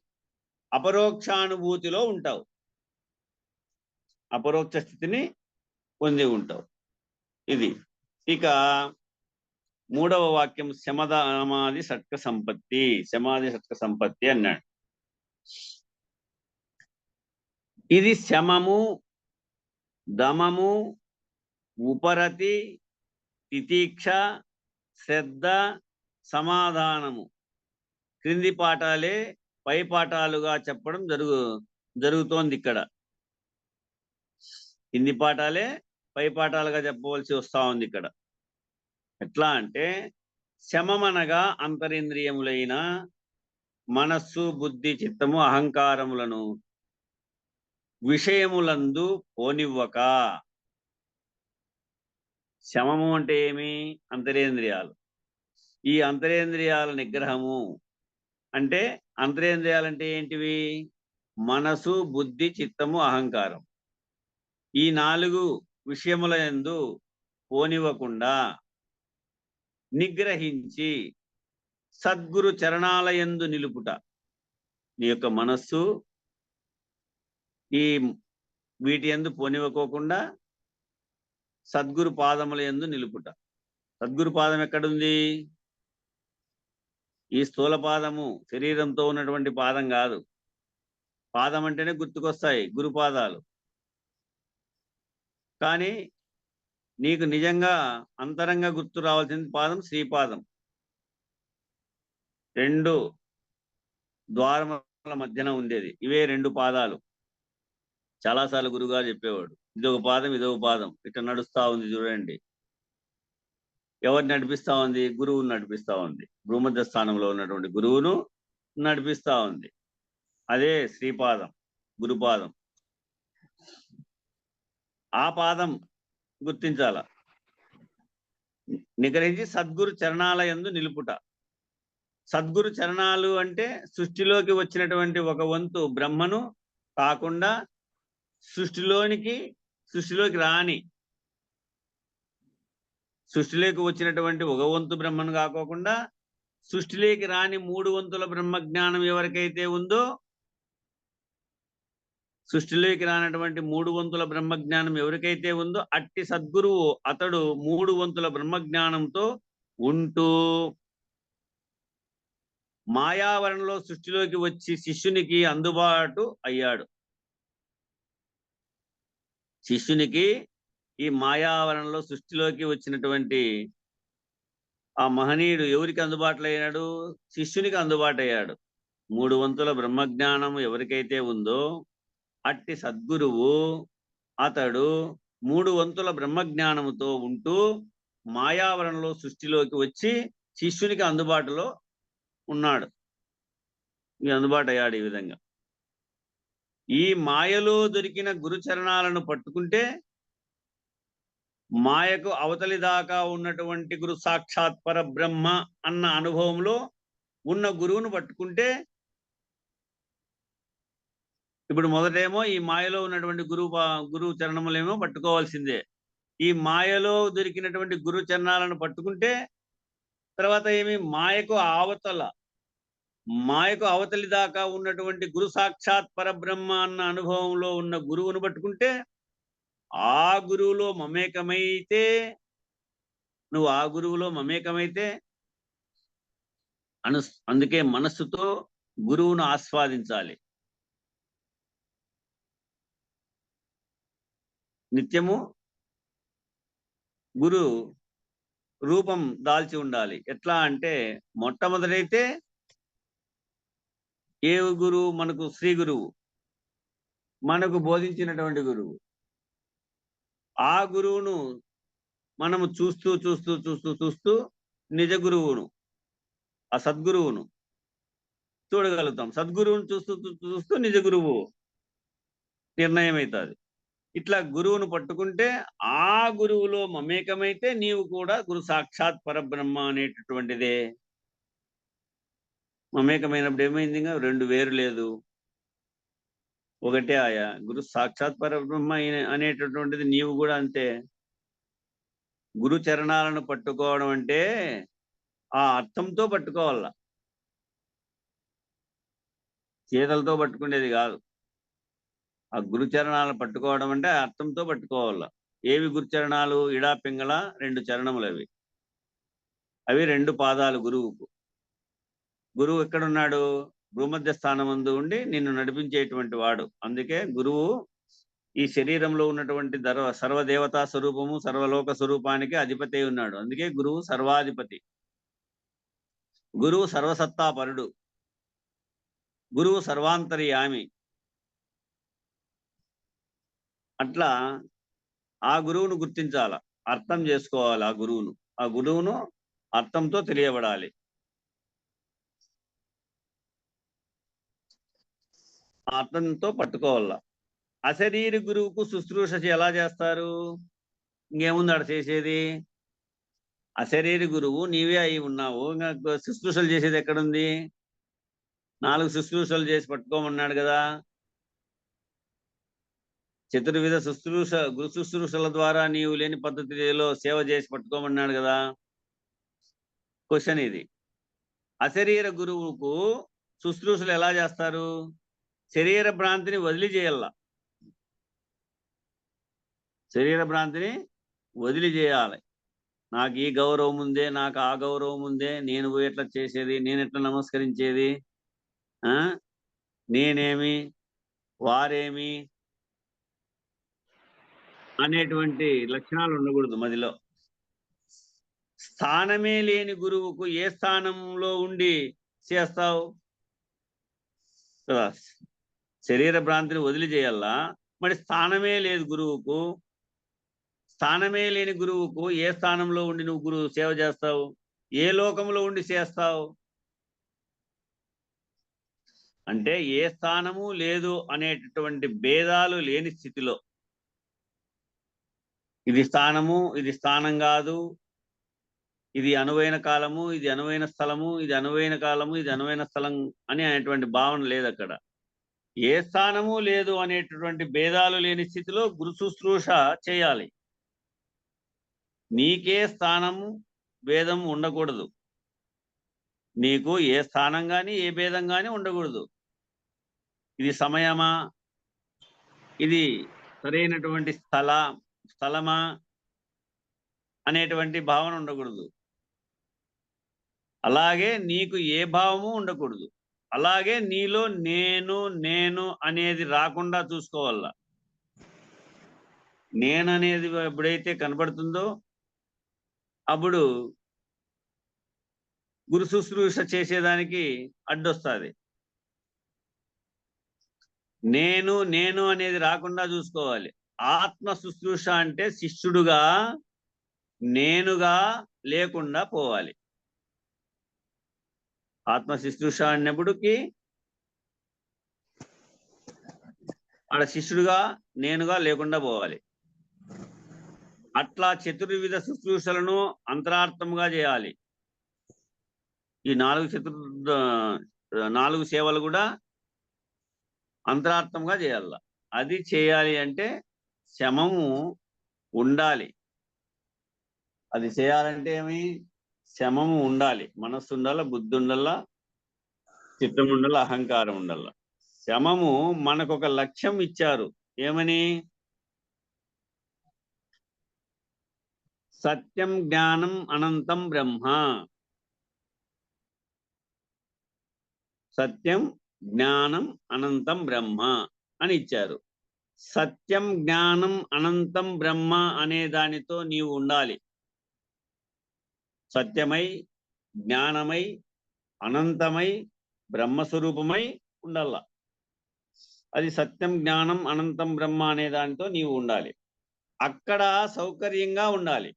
Speaker 4: అపరోక్షానుభూతిలో ఉంటావు, అపరోక్ష స్థితిని పొంది ఉంటావు. ఇది. ఇక 3వ వాక్యం శమధమాది షట్క సంపత్తి. శమాది షట్క సంపత్తి అన్నాడు. ఇది శమము, దమము, ఉపరతి, తితీక్ష, శ్రద్ధ, సమాధానము క్రింది పాఠాలే పై పాఠాలుగా చెప్పడం జరుగుతోంది ఇక్కడ. కింది పాఠాలే పై పాఠాలుగా చెప్పవలసి వస్తా ఉంది ఇక్కడ. ఎట్లా అంటే శమమనగా అంతరింద్రియములైన మనస్సు, బుద్ధి, చిత్తము, అహంకారములను విషయములందు పోనివ్వక. శమము అంటే ఏమి? అంతరేంద్రియాలు. ఈ అంతరేంద్రియాల నిగ్రహము అంటే, అంతరేంద్రియాలంటే ఏంటివి? మనసు, బుద్ధి, చిత్తము, అహంకారం. ఈ 4 విషయముల యందు పోనివ్వకుండా నిగ్రహించి సద్గురు చరణాలయందు నిలుపుట. నీ యొక్క మనస్సు ఈ వీటి యందు పోనివ్వకోకుండా సద్గురు పాదముల యందు నిలుపుట. సద్గురు పాదం ఎక్కడుంది? ఈ స్థూల పాదము శరీరంతో ఉన్నటువంటి పాదం కాదు. పాదం అంటేనే గుర్తుకొస్తాయి గురుపాదాలు. కానీ నీకు నిజంగా అంతరంగా గుర్తు రావాల్సిన పాదం శ్రీపాదం. 2 ద్వారముల మధ్యన ఉండేది. ఇవే 2 పాదాలు. చాలాసార్లు గురుగారు చెప్పేవాడు, ఇదొక పాదం, ఇదొక పాదం. ఇట్లా నడుస్తా ఉంది చూడండి. ఎవరిని నడిపిస్తా ఉంది? గురువును నడిపిస్తా ఉంది. భూమధ్య స్థానంలో ఉన్నటువంటి గురువును నడిపిస్తా ఉంది. అదే శ్రీపాదం, గురుపాదం. ఆ పాదం గుర్తించాల. నిగ్రహించి సద్గురు చరణాల యందు నిలుపుట. సద్గురు చరణాలు అంటే సృష్టిలోకి వచ్చినటువంటి ఒక వంతు బ్రహ్మను కాకుండా సృష్టిలోకి రాని, సృష్టిలోకి వచ్చినటువంటి ఒక వంతు బ్రహ్మను కాకోకుండా సృష్టిలోకి రాని 3 వంతుల బ్రహ్మజ్ఞానం ఎవరికైతే ఉందో, సృష్టిలోకి రానటువంటి 3 వంతుల బ్రహ్మజ్ఞానం ఎవరికైతే ఉందో అట్టి సద్గురువు అతడు 3 వంతుల బ్రహ్మజ్ఞానంతో ఉంటూ మాయావరణలో సృష్టిలోకి వచ్చి శిష్యునికి అందుబాటు అయ్యాడు. శిష్యునికి ఈ మాయావరణలో సృష్టిలోకి వచ్చినటువంటి ఆ మహనీయుడు ఎవరికి అందుబాటులో అయ్యాడు? శిష్యునికి అందుబాటు అయ్యాడు. 3 వంతుల బ్రహ్మజ్ఞానం ఎవరికైతే ఉందో అట్టి సద్గురువు అతడు 3 వంతుల బ్రహ్మజ్ఞానముతో ఉంటూ మాయావరణలో సృష్టిలోకి వచ్చి శిష్యునికి అందుబాటులో ఉన్నాడు. ఈ అందుబాటు అయ్యాడు. ఈ విధంగా ఈ మాయలో దొరికిన గురుచరణాలను పట్టుకుంటే మాయకు అవతలి దాకా ఉన్నటువంటి గురు సాక్షాత్ పరబ్రహ్మ అన్న అనుభవంలో ఉన్న గురువును పట్టుకుంటే, ఇప్పుడు మొదటేమో ఈ మాయలో ఉన్నటువంటి గురువు చరణములేమో పట్టుకోవాల్సిందే. ఈ మాయలో దొరికినటువంటి గురు చరణాలను పట్టుకుంటే తర్వాత ఏమి, మాయకు అవతలి దాకా ఉన్నటువంటి గురు సాక్షాత్ పరబ్రహ్మ అన్న అనుభవంలో ఉన్న గురువును పట్టుకుంటే ఆ గురువులో మమేకమైతే, నువ్వు ఆ గురువులో మమేకమైతే అందుకే మనస్సుతో గురువును ఆస్వాదించాలి. నిత్యము గురు రూపం దాల్చి ఉండాలి. ఎట్లా అంటే మొట్టమొదటైతే ఏ గురువు మనకు? శ్రీ గురువు, మనకు బోధించినటువంటి గురువు. ఆ గురువును మనము చూస్తూ చూస్తూ చూస్తూ చూస్తూ నిజ గురువును, ఆ సద్గురువును చూడగలుగుతాం. సద్గురువును చూస్తూ చూస్తూ నిజ గురువు నిర్ణయం అవుతుంది. ఇట్లా గురువును పట్టుకుంటే ఆ గురువులో మమేకమైతే నీవు కూడా గురు సాక్షాత్ పరబ్రహ్మ అనేటటువంటిదే. మమేకమైనప్పుడు ఏమైంది? ఇంకా రెండు వేరు లేదు, ఒకటే ఆయా. గురు సాక్షాత్ పరబ్రహ్మ అనేటటువంటిది నీవు కూడా అంతే. గురు చరణాలను పట్టుకోవడం అంటే ఆ అర్థంతో పట్టుకోవాల, చేతలతో పట్టుకునేది కాదు. ఆ గురుచరణాలను పట్టుకోవడం అంటే అర్థంతో పట్టుకోవాల. ఏవి గురుచరణాలు? ఇడా పింగళ 2 చరణములు అవి. అవి 2 పాదాలు గురువుకు. గురువు ఎక్కడున్నాడు? భూమధ్య స్థానమందు ఉండి నిన్ను నడిపించేటువంటి వాడు. అందుకే గురువు ఈ శరీరంలో ఉన్నటువంటి సర్వదేవతా స్వరూపము, సర్వలోక స్వరూపానికి అధిపతి ఉన్నాడు. అందుకే గురువు సర్వాధిపతి. గురువు సర్వసత్తాపరుడు, గురువు సర్వాంతర్యామి. అట్లా ఆ గురువును గుర్తించాల, అర్థం చేసుకోవాలి. ఆ గురువును అర్థంతో తెలియబడాలి. ఆ అర్థంతో పట్టుకోవాల. అశరీరి గురువుకు శుశ్రూష ఎలా చేస్తారు? ఇంకేముంది ఆడ చేసేది? అశరీరి గురువు నీవే అయి ఉన్నావు, ఇంకా శుశ్రూషలు చేసేది ఎక్కడుంది? 4 శుశ్రూషలు చేసి పట్టుకోమన్నాడు కదా. చతుర్విధ గురు శుశ్రూషల ద్వారా నీవు లేని పద్ధతిలో సేవ చేసి పట్టుకోమన్నాడు కదా. క్వశ్చన్ ఇది. అశరీర గురువుకు శుశ్రూషలు ఎలా చేస్తారు? శరీర భ్రాంతిని వదిలి చేయాల. శరీర భ్రాంతిని వదిలి చేయాలి. నాకు ఈ గౌరవం ఉందే, నాకు ఆ గౌరవం ఉందే, నేను ఎట్లా చేసేది, నేను ఎట్లా నమస్కరించేది, నేనేమి వారేమి అనేటువంటి లక్షణాలు ఉండకూడదు మదిలో. స్థానమే లేని గురువుకు ఏ స్థానంలో ఉండి చేస్తావు? శరీర భ్రాంతిని వదిలి చేయాలా. మరి స్థానమే లేదు గురువుకు. స్థానమే లేని గురువుకు ఏ స్థానంలో ఉండి నువ్వు గురువు సేవ చేస్తావు? ఏ లోకంలో ఉండి చేస్తావు? అంటే ఏ స్థానము లేదు అనేటటువంటి భేదాలు లేని స్థితిలో, ఇది స్థానము, ఇది స్థానం కాదు, ఇది అనువైన కాలము, ఇది అనువైన స్థలము, ఇది అనువైన కాలము, ఇది అనువైన స్థలం అని అనేటువంటి భావన లేదు అక్కడ. ఏ స్థానము లేదు అనేటటువంటి భేదాలు లేని స్థితిలో గురు శుశ్రూష చేయాలి. నీకే స్థానము భేదం ఉండకూడదు. నీకు ఏ స్థానం కానీ ఏ భేదం కానీ ఉండకూడదు. ఇది సమయమా, ఇది సరైనటువంటి స్థలమా అనేటువంటి భావన ఉండకూడదు. అలాగే నీకు ఏ భావము ఉండకూడదు. అలాగే నీలో నేను అనేది రాకుండా చూసుకోవాలా. నేననేది ఎప్పుడైతే కనబడుతుందో అప్పుడు గురు శుశ్రూష చేసేదానికి అడ్డొస్తుంది. నేను అనేది రాకుండా చూసుకోవాలి. ఆత్మ శుశ్రూష అంటే శిష్యుడుగా నేనుగా లేకుండా పోవాలి. ఆత్మ శుశ్రూష అన్నప్పటికీ ఆడ శిష్యుడుగా నేనుగా లేకుండా పోవాలి. అట్లా చతుర్విధ శుశ్రూషలను అంతరార్థముగా చేయాలి. ఈ 4 సేవలు కూడా అంతరార్థంగా చేయాల. అది చేయాలి అంటే శమము ఉండాలి. అది చేయాలంటే ఏమి? శమము ఉండాలి. మనస్సు ఉండాల, బుద్ధి ఉండాల, చిత్తం ఉండాల, అహంకారం ఉండాల. శమము మనకు ఒక లక్ష్యం ఇచ్చారు. ఏమని? సత్యం జ్ఞానం అనంతం బ్రహ్మ. సత్యం జ్ఞానం అనంతం బ్రహ్మ అని ఇచ్చారు. సత్యం జ్ఞానం అనంతం బ్రహ్మ అనే దానితో నీవు ఉండాలి. సత్యమై, జ్ఞానమై, అనంతమై, బ్రహ్మస్వరూపమై ఉండాల. అది సత్యం జ్ఞానం అనంతం బ్రహ్మ అనే దానితో నీవు ఉండాలి. అక్కడ సౌకర్యంగా ఉండాలి.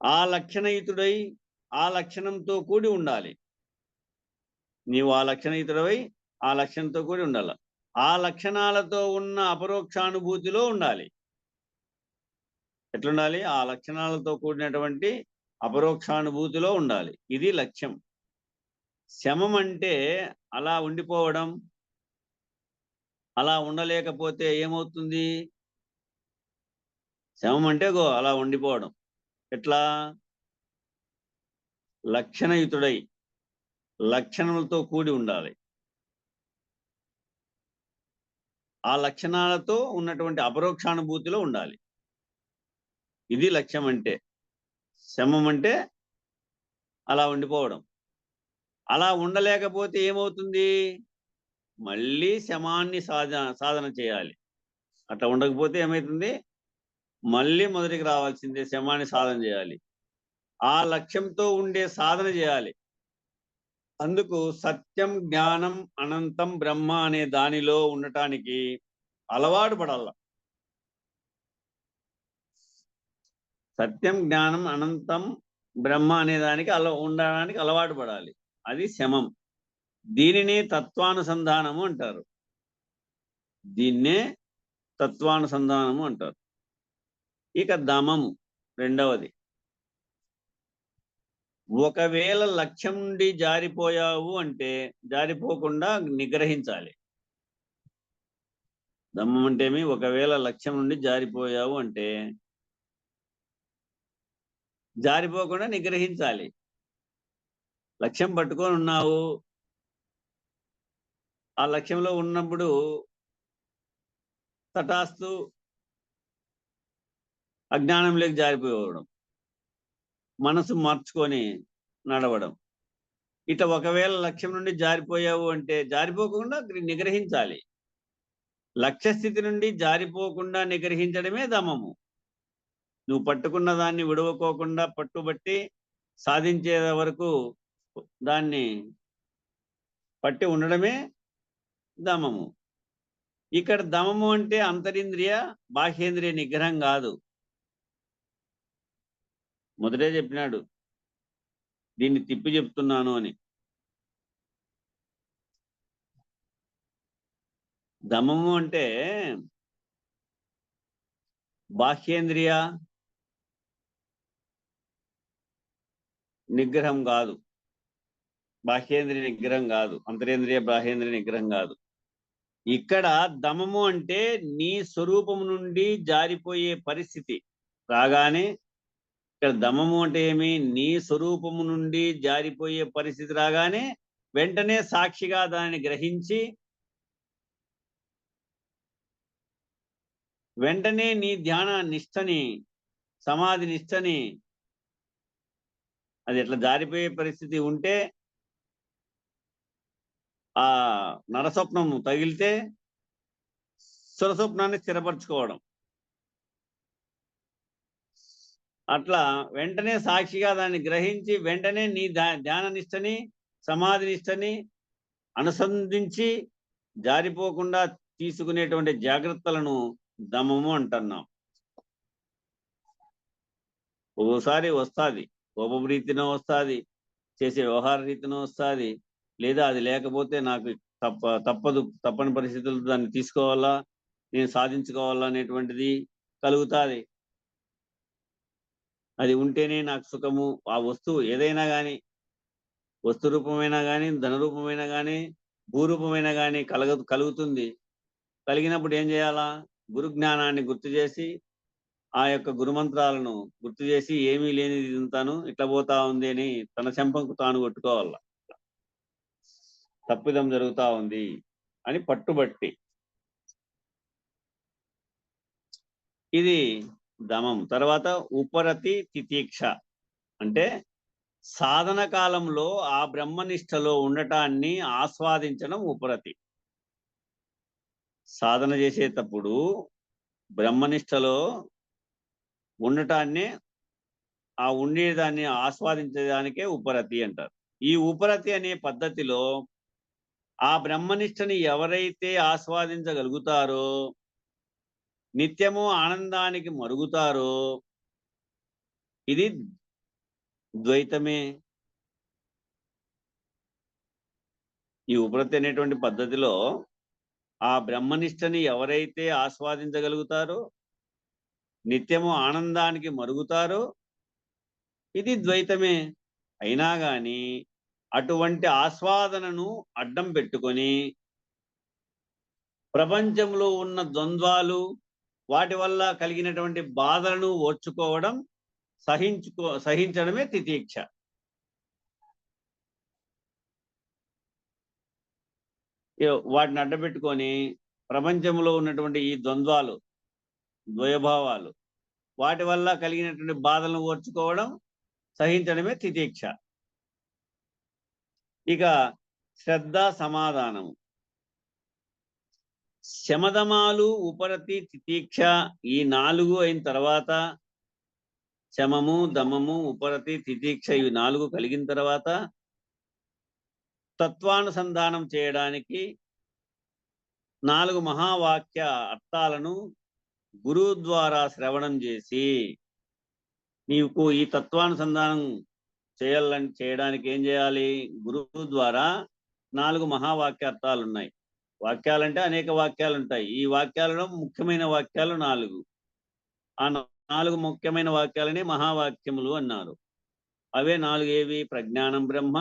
Speaker 4: ఆ లక్షణయుతుడై ఆ లక్షణంతో కూడి ఉండాలి. నీవు ఆ లక్షణయుతుడవై ఆ లక్షణంతో కూడి ఉండాలి. ఆ లక్షణాలతో ఉన్న అపరోక్షానుభూతిలో ఉండాలి. ఎట్లుండాలి? ఆ లక్షణాలతో కూడినటువంటి అపరోక్షానుభూతిలో ఉండాలి. ఇది లక్ష్యం. శమం అంటే అలా ఉండిపోవడం. అలా ఉండలేకపోతే ఏమవుతుంది? శమం అంటే అలా ఉండిపోవడం. ఎట్లా? లక్షణయుతుడై లక్షణములతో కూడి ఉండాలి. ఆ లక్షణాలతో ఉన్నటువంటి అపరోక్షానుభూతిలో ఉండాలి. ఇది లక్ష్యం అంటే. శమం అంటే అలా ఉండిపోవడం. అలా ఉండలేకపోతే ఏమవుతుంది? మళ్ళీ శమాన్ని సాధన చేయాలి. అట్లా ఉండకపోతే ఏమవుతుంది? మళ్ళీ మొదటికి రావాల్సిందే. శమాన్ని సాధన చేయాలి. ఆ లక్ష్యంతో ఉండే సాధన చేయాలి. అందుకు సత్యం జ్ఞానం అనంతం బ్రహ్మ అనే దానిలో ఉండటానికి అలవాటు పడాల. సత్యం జ్ఞానం అనంతం బ్రహ్మ అనే దానికి ఉండడానికి అలవాటు పడాలి. అది శమం. దీనినే తత్వానుసంధానము అంటారు. దీన్నే తత్వానుసంధానము అంటారు. ఇక దమము రెండవది. ఒకవేళ లక్ష్యం నుండి జారిపోయావు అంటే జారిపోకుండా నిగ్రహించాలి. దమ్మం అంటే ఏమి? ఒకవేళ లక్ష్యం నుండి జారిపోయావు అంటే జారిపోకుండా నిగ్రహించాలి. లక్ష్యం పట్టుకొని ఉన్నావు. ఆ లక్ష్యంలో ఉన్నప్పుడు తటాస్తు అజ్ఞానంలోకి జారిపోవడం, మనసు మార్చుకొని నడవడం. ఇట్లా ఒకవేళ లక్ష్యం నుండి జారిపోయావు అంటే జారిపోకుండా నిగ్రహించాలి. లక్ష్యస్థితి నుండి జారిపోకుండా నిగ్రహించడమే దమము. నువ్వు పట్టుకున్న దాన్ని విడవకోకుండా పట్టుబట్టి సాధించే వరకు దాన్ని పట్టి ఉండడమే దమము. ఇక్కడ దమము అంటే అంతరింద్రియ బాహ్యేంద్రియ నిగ్రహం కాదు. మొదటే చెప్పినాడు, దీన్ని తిప్పి చెప్తున్నాను అని. దమము అంటే బాహ్యేంద్రియ నిగ్రహం కాదు, బాహ్యేంద్రియ నిగ్రహం కాదు, అంతరేంద్రియ బాహ్యేంద్రియ నిగ్రహం కాదు. ఇక్కడ దమము అంటే నీ స్వరూపము నుండి జారిపోయే పరిస్థితి రాగానే, ఇక్కడ దమము అంటే ఏమి, నీ స్వరూపము నుండి జారిపోయే పరిస్థితి రాగానే వెంటనే సాక్షిగా దానిని గ్రహించి వెంటనే నీ ధ్యాన నిష్టని, సమాధి నిష్టని, అది ఎట్లా జారిపోయే పరిస్థితి ఉంటే ఆ నరస్వప్నం తగిలితే సురస్వప్నాన్ని స్థిరపరచుకోవడం, అట్లా వెంటనే సాక్షిగా దాన్ని గ్రహించి వెంటనే నీ ధ్యాన నిష్టని, సమాధి నిష్టని అనుసంధించి జారిపోకుండా తీసుకునేటువంటి జాగ్రత్తలను దమము అంటున్నాం. ఒక్కోసారి వస్తుంది, కోపం రీతినో వస్తుంది, చేసే వ్యవహార రీతినో వస్తుంది, లేదా అది లేకపోతే నాకు తప్పని పరిస్థితులు దాన్ని తీసుకోవాలా, నేను సాధించుకోవాలా అనేటువంటిది కలుగుతుంది. అది ఉంటేనే నాకు సుఖము. ఆ వస్తువు ఏదైనా కానీ, వస్తు రూపమైనా కానీ, ధన రూపమైనా కానీ, భూరూపమైనా కానీ కలుగుతుంది. కలిగినప్పుడు ఏం చేయాలా? గురు జ్ఞానాన్ని గుర్తు చేసి, ఆ యొక్క గురుమంత్రాలను గుర్తు చేసి, ఏమీ లేనిది తింటాను, ఇట్లా పోతా ఉంది అని తన చెంపకు తాను కొట్టుకోవాల. తప్పిదం జరుగుతా ఉంది అని పట్టుబట్టి, ఇది దమం. తర్వాత ఉపరతి తితీక్ష అంటే సాధన కాలంలో ఆ బ్రహ్మనిష్టలో ఉండటాన్ని ఆస్వాదించడం ఉపరతి. సాధన చేసేటప్పుడు బ్రహ్మనిష్టలో ఉండటాన్ని, ఆ ఉండేదాన్ని ఆస్వాదించేదానికే ఉపరతి అంటారు. ఈ ఉపరతి అనే పద్ధతిలో ఆ బ్రహ్మనిష్టని ఎవరైతే ఆస్వాదించగలుగుతారో, నిత్యము ఆనందానికి మరుగుతారో, ఇది ద్వైతమే. ఈ ఉపరతి అనేటువంటి పద్ధతిలో ఆ బ్రహ్మనిష్టని ఎవరైతే ఆస్వాదించగలుగుతారో, నిత్యము ఆనందానికి మరుగుతారో, ఇది ద్వైతమే. అయినా కానీ అటువంటి ఆస్వాదనను అడ్డం పెట్టుకొని ప్రపంచంలో ఉన్న ద్వంద్వాలు, వాటి వల్ల కలిగినటువంటి బాధలను ఓర్చుకోవడం, సహించడమే తితీక్ష. వాటిని అడ్డపెట్టుకొని ప్రపంచంలో ఉన్నటువంటి ఈ ద్వంద్వాలు, ద్వయభావాలు, వాటి వల్ల కలిగినటువంటి బాధలను ఓర్చుకోవడం, సహించడమే తితీక్ష. ఇక శ్రద్ధ, సమాధానము. శమదమాలు, ఉపరతి, తితీక్ష ఈ 4 అయిన తర్వాత, శమము, దమము, ఉపరతి, తితీక్ష ఇవి 4 కలిగిన తర్వాత తత్వానుసంధానం చేయడానికి 4 మహావాక్య అర్థాలను గురువు ద్వారా శ్రవణం చేసి, నీకు ఈ తత్వానుసంధానం చేయడానికి ఏం చేయాలి? గురువు ద్వారా 4 మహావాక్య అర్థాలు ఉన్నాయి. వాక్యాలంటే అనేక వాక్యాలు ఉంటాయి. ఈ వాక్యాలలో ముఖ్యమైన వాక్యాలు 4. ఆ 4 ముఖ్యమైన వాక్యాలని మహావాక్యములు అన్నారు. అవే 4 ఏవి? ప్రజ్ఞానం బ్రహ్మ,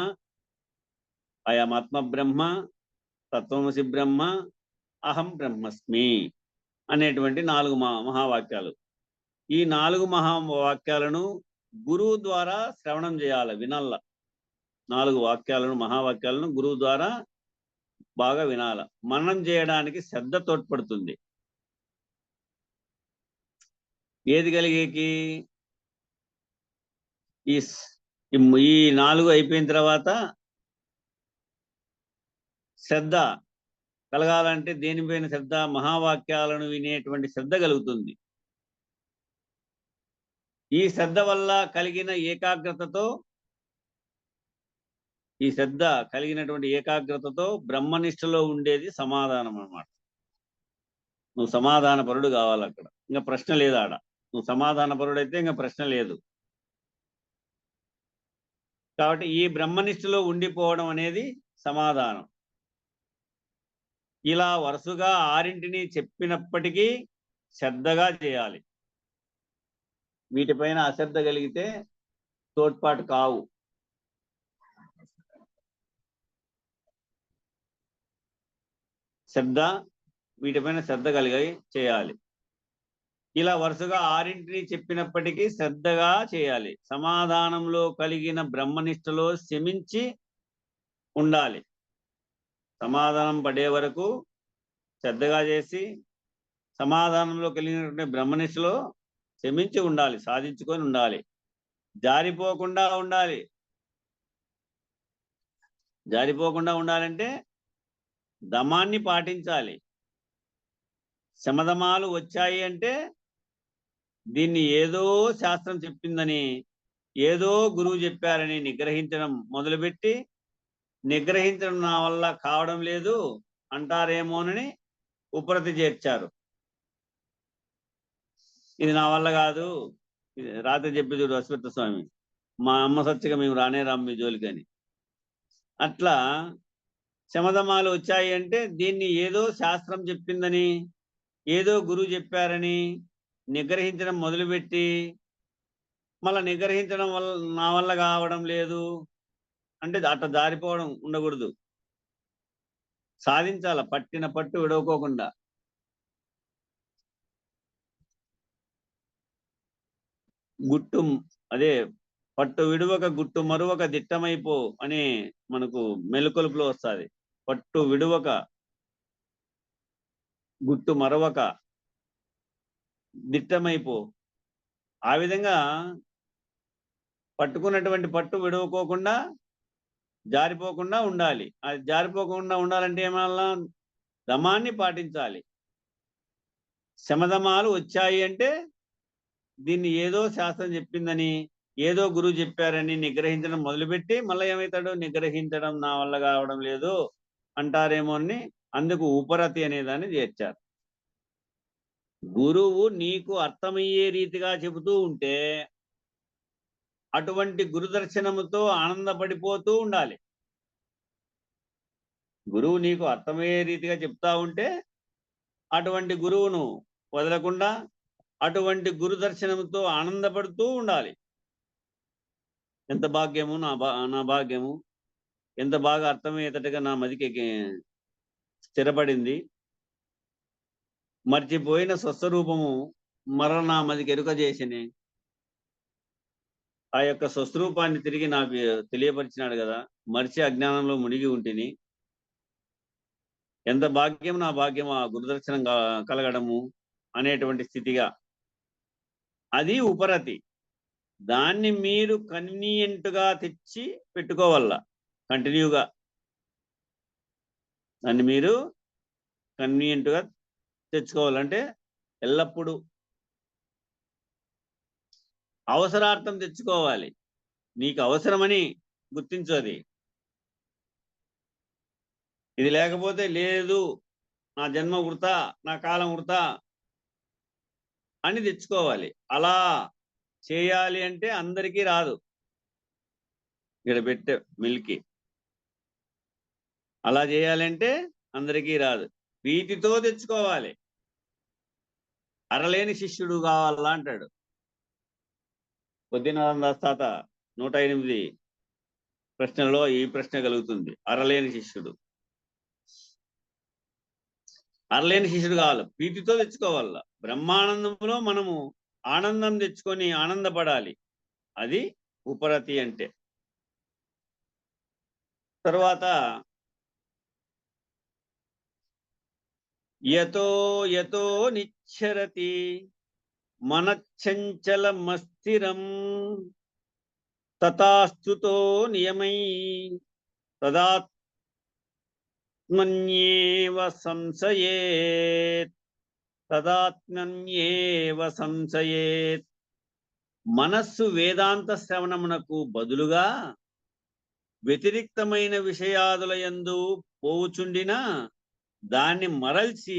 Speaker 4: అయమాత్మ బ్రహ్మ, తత్వమసి బ్రహ్మ, అహం బ్రహ్మస్మి అనేటువంటి 4 మహావాక్యాలు. ఈ 4 మహావాక్యాలను గురువు ద్వారా శ్రవణం చేయాలి, వినాల. 4 వాక్యాలను, మహావాక్యాలను గురువు ద్వారా బాగా వినాల. మననం చేయడానికి శ్రద్ధ తోడ్పడుతుంది. ఏది కలిగేకి? ఈ 4 అయిపోయిన తర్వాత శ్రద్ధ కలగాలంటే దేనిపైన శ్రద్ధ? మహావాక్యాలను వినేటువంటి శ్రద్ధ కలుగుతుంది. ఈ శ్రద్ధ వల్ల కలిగిన ఏకాగ్రతతో, ఈ శ్రద్ధ కలిగినటువంటి ఏకాగ్రతతో బ్రహ్మనిష్టలో ఉండేది సమాధానం అన్నమాట. నువ్వు సమాధాన పరుడు కావాలి. అక్కడ ఇంకా ప్రశ్న లేదు. ఆడ నువ్వు సమాధాన పరుడైతే ఇంకా ప్రశ్న లేదు. కాబట్టి ఈ బ్రహ్మనిష్టలో ఉండిపోవడం అనేది సమాధానం. ఇలా వరుసగా 6 చెప్పినప్పటికీ శ్రద్ధగా చేయాలి. వీటిపైన అశ్రద్ధ కలిగితే తోడ్పాటు కావు. శ్రద్ధ, వీటిపైన శ్రద్ధ కలిగి చేయాలి. ఇలా వరుసగా 6 చెప్పినప్పటికీ శ్రద్ధగా చేయాలి. సమాధానంలో కలిగిన బ్రహ్మనిష్టలో శమించి ఉండాలి. సమాధానం పడే వరకు శ్రద్ధగా చేసి సమాధానంలో కలిగినటువంటి బ్రహ్మనిష్టలో శమించి ఉండాలి, సాధించుకొని ఉండాలి. జారిపోకుండా ఉండాలి. జారిపోకుండా ఉండాలంటే దమాన్ని పాటించాలి. శమధమాలు వచ్చాయి అంటే దీన్ని ఏదో శాస్త్రం చెప్పిందని, ఏదో గురువు చెప్పారని నిగ్రహించడం మొదలుపెట్టి, నిగ్రహించడం నా వల్ల కావడం లేదు అంటారేమోనని ఉపరతి చేర్చారు. ఇది నా వల్ల కాదు, రాత్రి చెప్పి చూడు అశ్వత్థ స్వామి, మా అమ్మ సత్యగా మేము రానే రాము మీ జోలికని. అట్లా శమధమాలు వచ్చాయి అంటే దీన్ని ఏదో శాస్త్రం చెప్పిందని, ఏదో గురువు చెప్పారని నిగ్రహించడం మొదలుపెట్టి, మళ్ళీ నిగ్రహించడం వల్ల నా వల్ల కావడం లేదు అంటే అట్లా జారిపోవడం ఉండకూడదు. సాధించాల, పట్టిన పట్టు విడవకోకుండా. గుట్టు అదే పట్టు విడువక గుట్టు మరువక దిట్టమైపో అని మనకు మెలుకొలుపులో వస్తుంది. పట్టు విడువక గుట్టు మరవక దిట్టమైపో. ఆ విధంగా పట్టుకున్నటువంటి పట్టు విడవకోకుండా జారిపోకుండా ఉండాలి. అది జారిపోకుండా ఉండాలంటే ఏమన్నా దమాన్ని పాటించాలి. శమధమాలు వచ్చాయి అంటే దీన్ని ఏదో శాస్త్రం చెప్పిందని, ఏదో గురువు చెప్పారని నిగ్రహించడం మొదలుపెట్టి మళ్ళీ ఏమవుతాడు, నిగ్రహించడం నా వల్ల కావడం లేదు అంటారేమో అని అందుకు ఉపరతి అనే దాన్ని చేర్చారు. గురువు నీకు అర్థమయ్యే రీతిగా చెబుతూ ఉంటే అటువంటి గురుదర్శనముతో ఆనందపడిపోతూ ఉండాలి. గురువు నీకు అర్థమయ్యే రీతిగా చెప్తా ఉంటే అటువంటి గురువును వదలకుండా అటువంటి గురు దర్శనంతో ఆనందపడుతూ ఉండాలి. ఎంత భాగ్యము, నా భాగ్యము, ఎంత బాగా అర్థమయ్యేటట్టుగా నా మదికి స్థిరపడింది. మర్చిపోయిన స్వస్వరూపము మరల నా మదికి ఎరుక చేసినే. ఆ యొక్క స్వస్వరూపాన్ని తిరిగి నాకు తెలియపరిచినాడు కదా, మర్చి అజ్ఞానంలో మునిగి ఉంటిని. ఎంత భాగ్యం, నా భాగ్యం ఆ గురుదర్శనం కలగడము అనేటువంటి స్థితిగా. అది ఉపరతి. దాన్ని మీరు కన్వీనియంట్గా తెచ్చి పెట్టుకోవాల. కంటిన్యూగా దాన్ని మీరు కన్వీనియంట్గా తెచ్చుకోవాలంటే ఎల్లప్పుడూ అవసరార్థం తెచ్చుకోవాలి. నీకు అవసరమని గుర్తించు. అది ఇది లేకపోతే లేదు, నా జన్మ వృథా, నా కాలం వృథా అని తెచ్చుకోవాలి. అలా చేయాలి అంటే అందరికీ రాదు. ఇక్కడ పెట్టే మిల్కి అలా చేయాలంటే అందరికీ రాదు. వీటితో తెచ్చుకోవాలి. అరలేని శిష్యుడు కావాలా అంటాడు పొద్దునారాయణదాస్ తాత. 108 ప్రశ్నలో ఈ ప్రశ్న కలుగుతుంది. అరలేని శిష్యుడు, అరలేని శిష్యుడు కావాలి. వీటితో తెచ్చుకోవాల. బ్రహ్మానందంలో మనము ఆనందం తెచ్చుకొని ఆనందపడాలి. అది ఉపరతి అంటే. తర్వాత యతో యతో నిచ్చరతి మనశ్చంచలమస్థిరం తథాస్తుతో నియమై తదాత్మన్యేవ సంశయేత్. తదాత్మన్యేవ సంశయేత్. మనస్సు వేదాంత శ్రవణమునకు బదులుగా వ్యతిరిక్తమైన విషయాదుల యందు పోవుచుండిన దాన్ని మరల్చి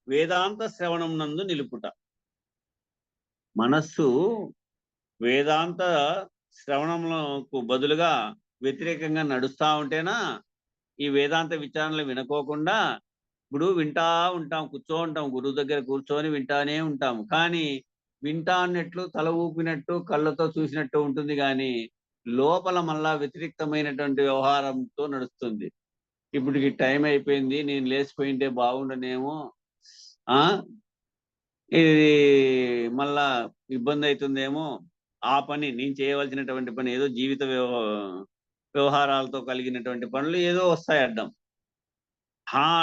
Speaker 4: వేదాంత శ్రవణం నందు నిలుపుట. మనస్సు వేదాంత శ్రవణములకు బదులుగా వ్యతిరేకంగా నడుస్తూ ఉంటేనా ఈ వేదాంత విచారణలు వినుకోకుండా ఇప్పుడు వింటా ఉంటాం, కూర్చో ఉంటాం, గురువు దగ్గర కూర్చొని వింటానే ఉంటాము. కానీ వింటా అన్నట్లు తల ఊపినట్టు కళ్ళతో చూసినట్టు ఉంటుంది, కానీ లోపల మళ్ళా వ్యతిరిక్తమైనటువంటి వ్యవహారంతో నడుస్తుంది. ఇప్పటికి టైం అయిపోయింది, నేను లేచిపోయింటే బాగుండనేమో, ఆ ఇది మళ్ళా ఇబ్బంది అవుతుందేమో, ఆ పని నేను చేయవలసినటువంటి పని ఏదో జీవిత వ్యవహారాలతో కలిగినటువంటి పనులు ఏదో వస్తాయి అడ్డం.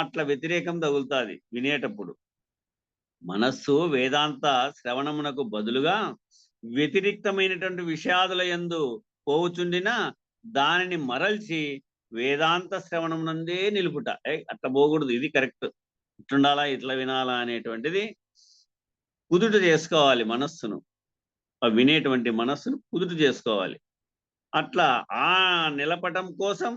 Speaker 4: అట్లా వ్యతిరేకం తగులుతుంది వినేటప్పుడు. మనస్సు వేదాంత శ్రవణమునకు బదులుగా వ్యతిరిక్తమైనటువంటి విషయాదుల యందు పోవుచుండిన దానిని మరల్చి వేదాంత శ్రవణమునందే నిలుపుట. అట్లా పోకూడదు, ఇది కరెక్ట్, ఇట్లుండాలా ఇట్లా వినాలా అనేటువంటిది కుదుట చేసుకోవాలి మనస్సును, వినేటువంటి మనస్సును కుదుట చేసుకోవాలి. అట్లా నిలపటం కోసం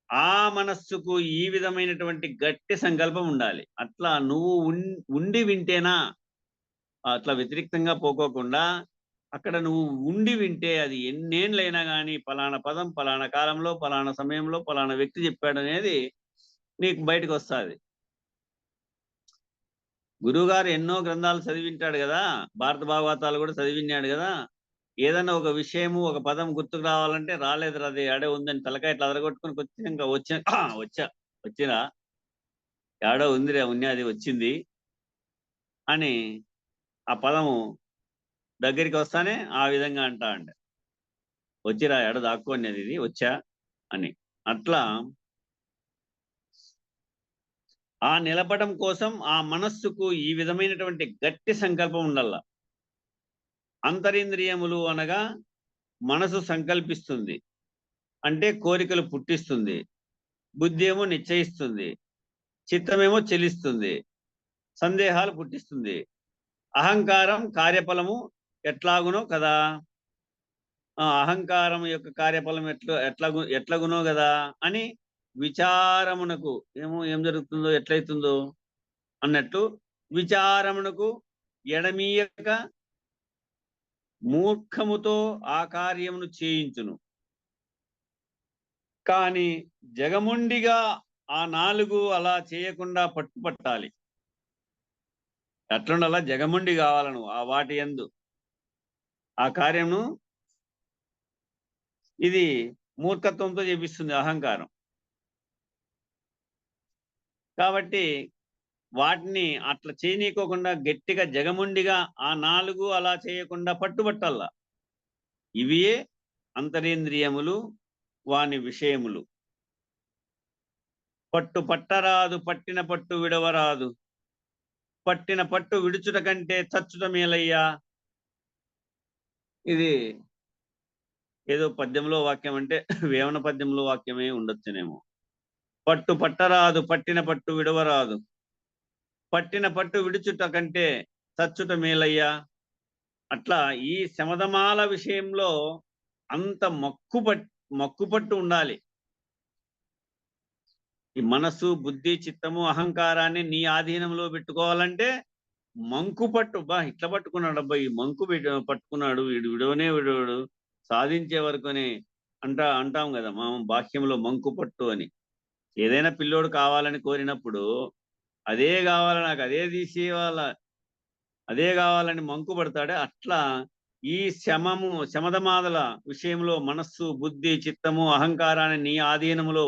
Speaker 4: ఆ మనస్సుకు ఈ విధమైనటువంటి గట్టి సంకల్పం ఉండాలి. అట్లా నువ్వు ఉండి వింటేనా, అట్లా వ్యతిరేక్తంగా పోకోకుండా అక్కడ నువ్వు ఉండి వింటే అది ఎన్నేళ్ళైనా కానీ పలానా పదం పలానా కాలంలో పలానా సమయంలో పలానా వ్యక్తి చెప్పాడనేది నీకు బయటకు వస్తుంది. గురువుగారు ఎన్నో గ్రంథాలు చదివింటాడు కదా, భారత భాగవతాలు కూడా చదివినాడు కదా. ఏదన్నా ఒక విషయము ఒక పదం గుర్తుకు రావాలంటే రాలేదు అది ఆడే ఉందని తలకాయ ఇట్లా అదరగొట్టుకుని వచ్చినాక వచ్చినా ఆడో ఉందిరే ఉన్నది వచ్చింది అని ఆ పదము దగ్గరికి వస్తానే ఆ విధంగా అంటా వచ్చిరా ఎడ దాక్కునేది ఇది వచ్చా అని. అట్లా నిలపడం కోసం ఆ మనస్సుకు ఈ విధమైనటువంటి గట్టి సంకల్పం ఉండాల. అంతరింద్రియములు అనగా మనసు సంకల్పిస్తుంది అంటే కోరికలు పుట్టిస్తుంది, బుద్ధి ఏమో నిశ్చయిస్తుంది, చిత్తమేమో చెలిస్తుంది, సందేహాలు పుట్టిస్తుంది. అహంకారం కార్యఫలము ఎట్లాగునో కదా, అహంకారం యొక్క కార్యఫలం ఎట్లాగునో కదా అని విచారమునకు ఏం జరుగుతుందో ఎట్లయితుందో అన్నట్టు విచారమునకు ఎడమీయక మూర్ఖముతో ఆ కార్యమును చేయించును. కానీ జగముండిగా ఆ నాలుగు అలా చేయకుండా పట్టుపట్టాలి. అట్లుండలా జగముండి కావాలను ఆ వాటి యందు ఆ కార్యమును. ఇది మూర్ఖత్వంతో చేపిస్తుంది అహంకారం. కాబట్టి వాటిని అట్లా చేయనీకోకుండా గట్టిగా జగముండిగా ఆ నాలుగు అలా చేయకుండా పట్టుబట్టల్లా. ఇవియే అంతరేంద్రియములు వాని విషయములు. పట్టు పట్టరాదు పట్టిన పట్టు విడవరాదు, పట్టిన పట్టు విడుచుట కంటే చచ్చుట మేలయ్యా. ఇది ఏదో పద్యంలో వాక్యం అంటే వేమన పద్యంలో వాక్యమే ఉండొచ్చునేమో. పట్టు పట్టరాదు పట్టిన పట్టు విడవరాదు, పట్టిన పట్టు విడుచుట కంటే చచ్చుట మేలయ్యా. అట్లా ఈ శమధమాల విషయంలో అంత మక్కుపట్టు ఉండాలి. ఈ మనస్సు బుద్ధి చిత్తము అహంకారాన్ని నీ ఆధీనంలో పెట్టుకోవాలంటే మంకుపట్టు. ఇట్లా పట్టుకున్నాడు అబ్బా, ఈ మంకు పట్టుకున్నాడు వీడు, విడవనే విడవడు సాధించే వరకుని అంటాం కదా మా బాహ్యంలో మంకుపట్టు అని. ఏదైనా పిల్లోడు కావాలని కోరినప్పుడు అదే కావాలి నాకు అదే తీసేవాళ్ళ అదే కావాలని మంకు పడతాడే. అట్లా ఈ శమధమాదల విషయంలో మనస్సు బుద్ధి చిత్తము అహంకారాన్ని నీ ఆధీనంలో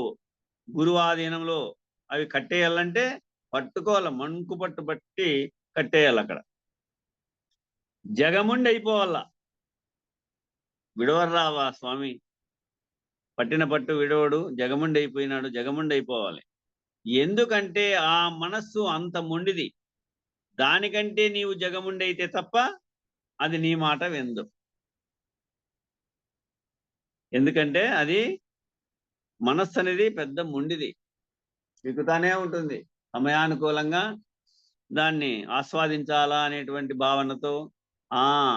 Speaker 4: గురువు ఆధీనంలో అవి కట్టేయాలంటే పట్టుకోవాలి, మంకు పట్టు బట్టి కట్టేయాలి. అక్కడ జగముండి అయిపోవాల. విడవర్రావా స్వామి, పట్టిన పట్టు విడవడు, జగముండి అయిపోయినాడు, జగముండి అయిపోవాలి. ఎందుకంటే ఆ మనస్సు అంత మొండిది. దానికంటే నీవు జగముండి అయితే తప్ప అది నీ మాట విందు. ఎందుకంటే అది మనస్సు అనేది పెద్ద మొండిది, ఎక్కుతానే ఉంటుంది. సమయానుకూలంగా దాన్ని ఆస్వాదించాలా అనేటువంటి భావనతో,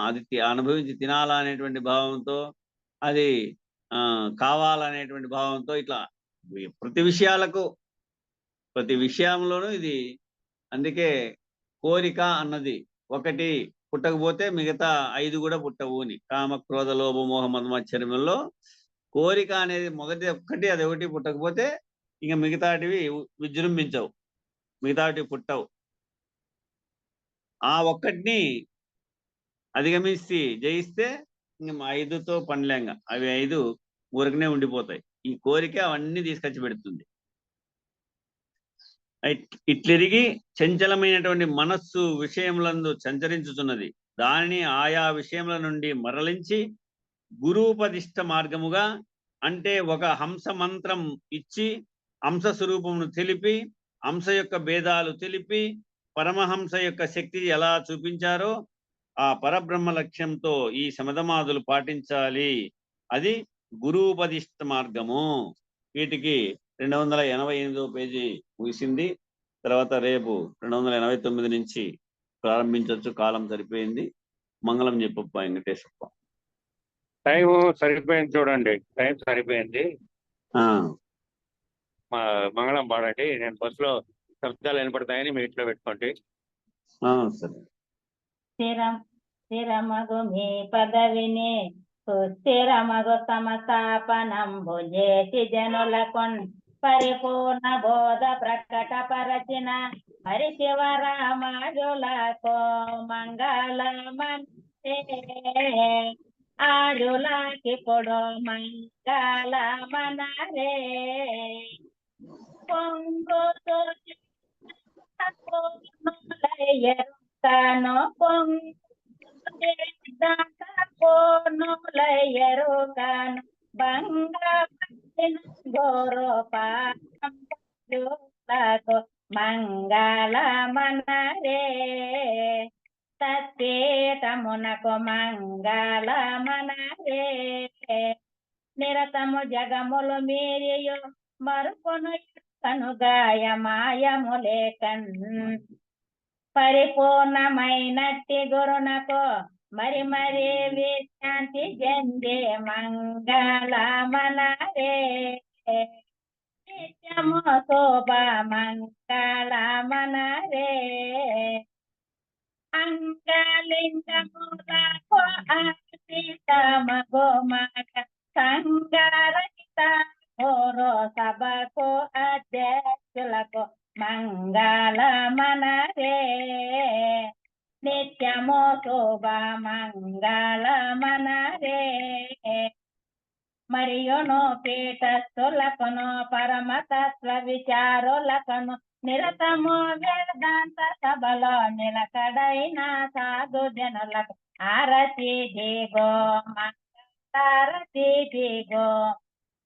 Speaker 4: అది అనుభవించి తినాలా అనేటువంటి భావంతో, అది కావాలనేటువంటి భావంతో, ఇట్లా ప్రతి విషయంలోనూ ఇది. అందుకే కోరిక అన్నది ఒకటి పుట్టకపోతే మిగతా 5 కూడా పుట్టవు అని. కామ క్రోధ లోభ మోహ మదమాశ్చర్యంలో కోరిక అనేది ఒక్కటి, అది ఒకటి పుట్టకపోతే ఇంకా మిగతాటివి విజృంభించవు, మిగతాటివి పుట్టవు. ఆ ఒక్కటిని అధిగమించి జయిస్తే ఇంక 5తో పనిలేంగా, అవి 5 ఊరికనే ఉండిపోతాయి. ఈ కోరిక అవన్నీ తీసుకొచ్చి పెడుతుంది. ఇట్లెరిగి చంచలమైనటువంటి మనస్సు విషయములందు సంచరించుచున్నది. దానిని ఆయా విషయముల నుండి మరలించి గురూపదిష్ట మార్గముగా, అంటే ఒక హంస మంత్రం ఇచ్చి హంస స్వరూపమును తెలిపి, హంస యొక్క భేదాలు తెలిపి, పరమహంస యొక్క శక్తి ఎలా చూపించారో ఆ పరబ్రహ్మ లక్ష్యంతో ఈ శమధమాదులు పాటించాలి. అది గురూపదిష్ట మార్గము. వీటికి 288వ పేజీ ముగిసింది. తర్వాత రేపు 289 నుంచి ప్రారంభించవచ్చు. కాలం సరిపోయింది. మంగళం చెప్పప్ప వెంకటేశప్ప.
Speaker 5: టైం సరిపోయింది, చూడండి టైం సరిపోయింది. మంగళం పాడండి. నేను బస్సులో శబ్దాలు వినపడతాయని మీ ఇంట్లో పెట్టుకోండి.
Speaker 4: సరే.
Speaker 2: స్థిరమగు మీ పదవిని సుస్థిరమగు సమస్థాపనంబు చేసి జనులకొన్ పరిపూర్ణ బోధ ప్రకటపరచిన హరిశివరామాజులకు మంగళమంటే ఆజులకిప్పుడు మంగళమనరే. పొంగుతూ ఎరుకను పొంగులయ్యరుకను బంగారు గోరోపాలకు మంగళమనరే. తత్పేతమునకు మంగళమనరే. నిరతము జగములు మీరియు మరుపును కను గాయమాయములేకన్ పరిపూర్ణమైనట్టి గురునకు మరి మరి విశ్రాంతి జందే మంగళమనరే. నిత్యము శోభ మంగళమనరే. అంగలింగములకు అర్పితమగు మగ సంగరహిత ఓరో సభకు అధ్యక్షులకు మంగళమనరే. నిత్యము శోభ మంగళమనరే. మరియును పీఠస్థులకును పరమతత్వ విచారులకును నిరతము వేదాంత సభలో నిలకడైన సాధు జనులకు ఆరతి దిగో మంగళారతి దిగో.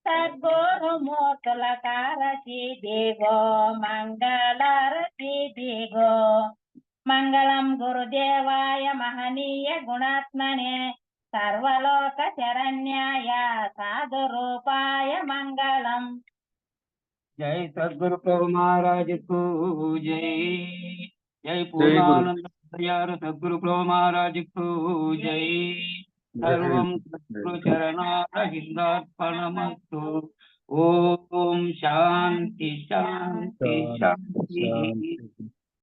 Speaker 2: సద్గురుమూర్తుల కారతి దిగో మంగళారతి దిగో. మంగళం గురుదేవాయ మహనీయ గుణాత్మనే సర్వలోక శరణ్యాయ సాధు రూపాయ మంగళం.
Speaker 1: జై సద్గురు ప్రభు మహారాజ్ కు జై. జై పూర్ణానంద సద్గురు ప్రభు మహారాజ్ కు జై. సర్వం సద్గురు చరణారవిందార్పణమస్తు. ఓం శాంతి శాంతి శాంతి.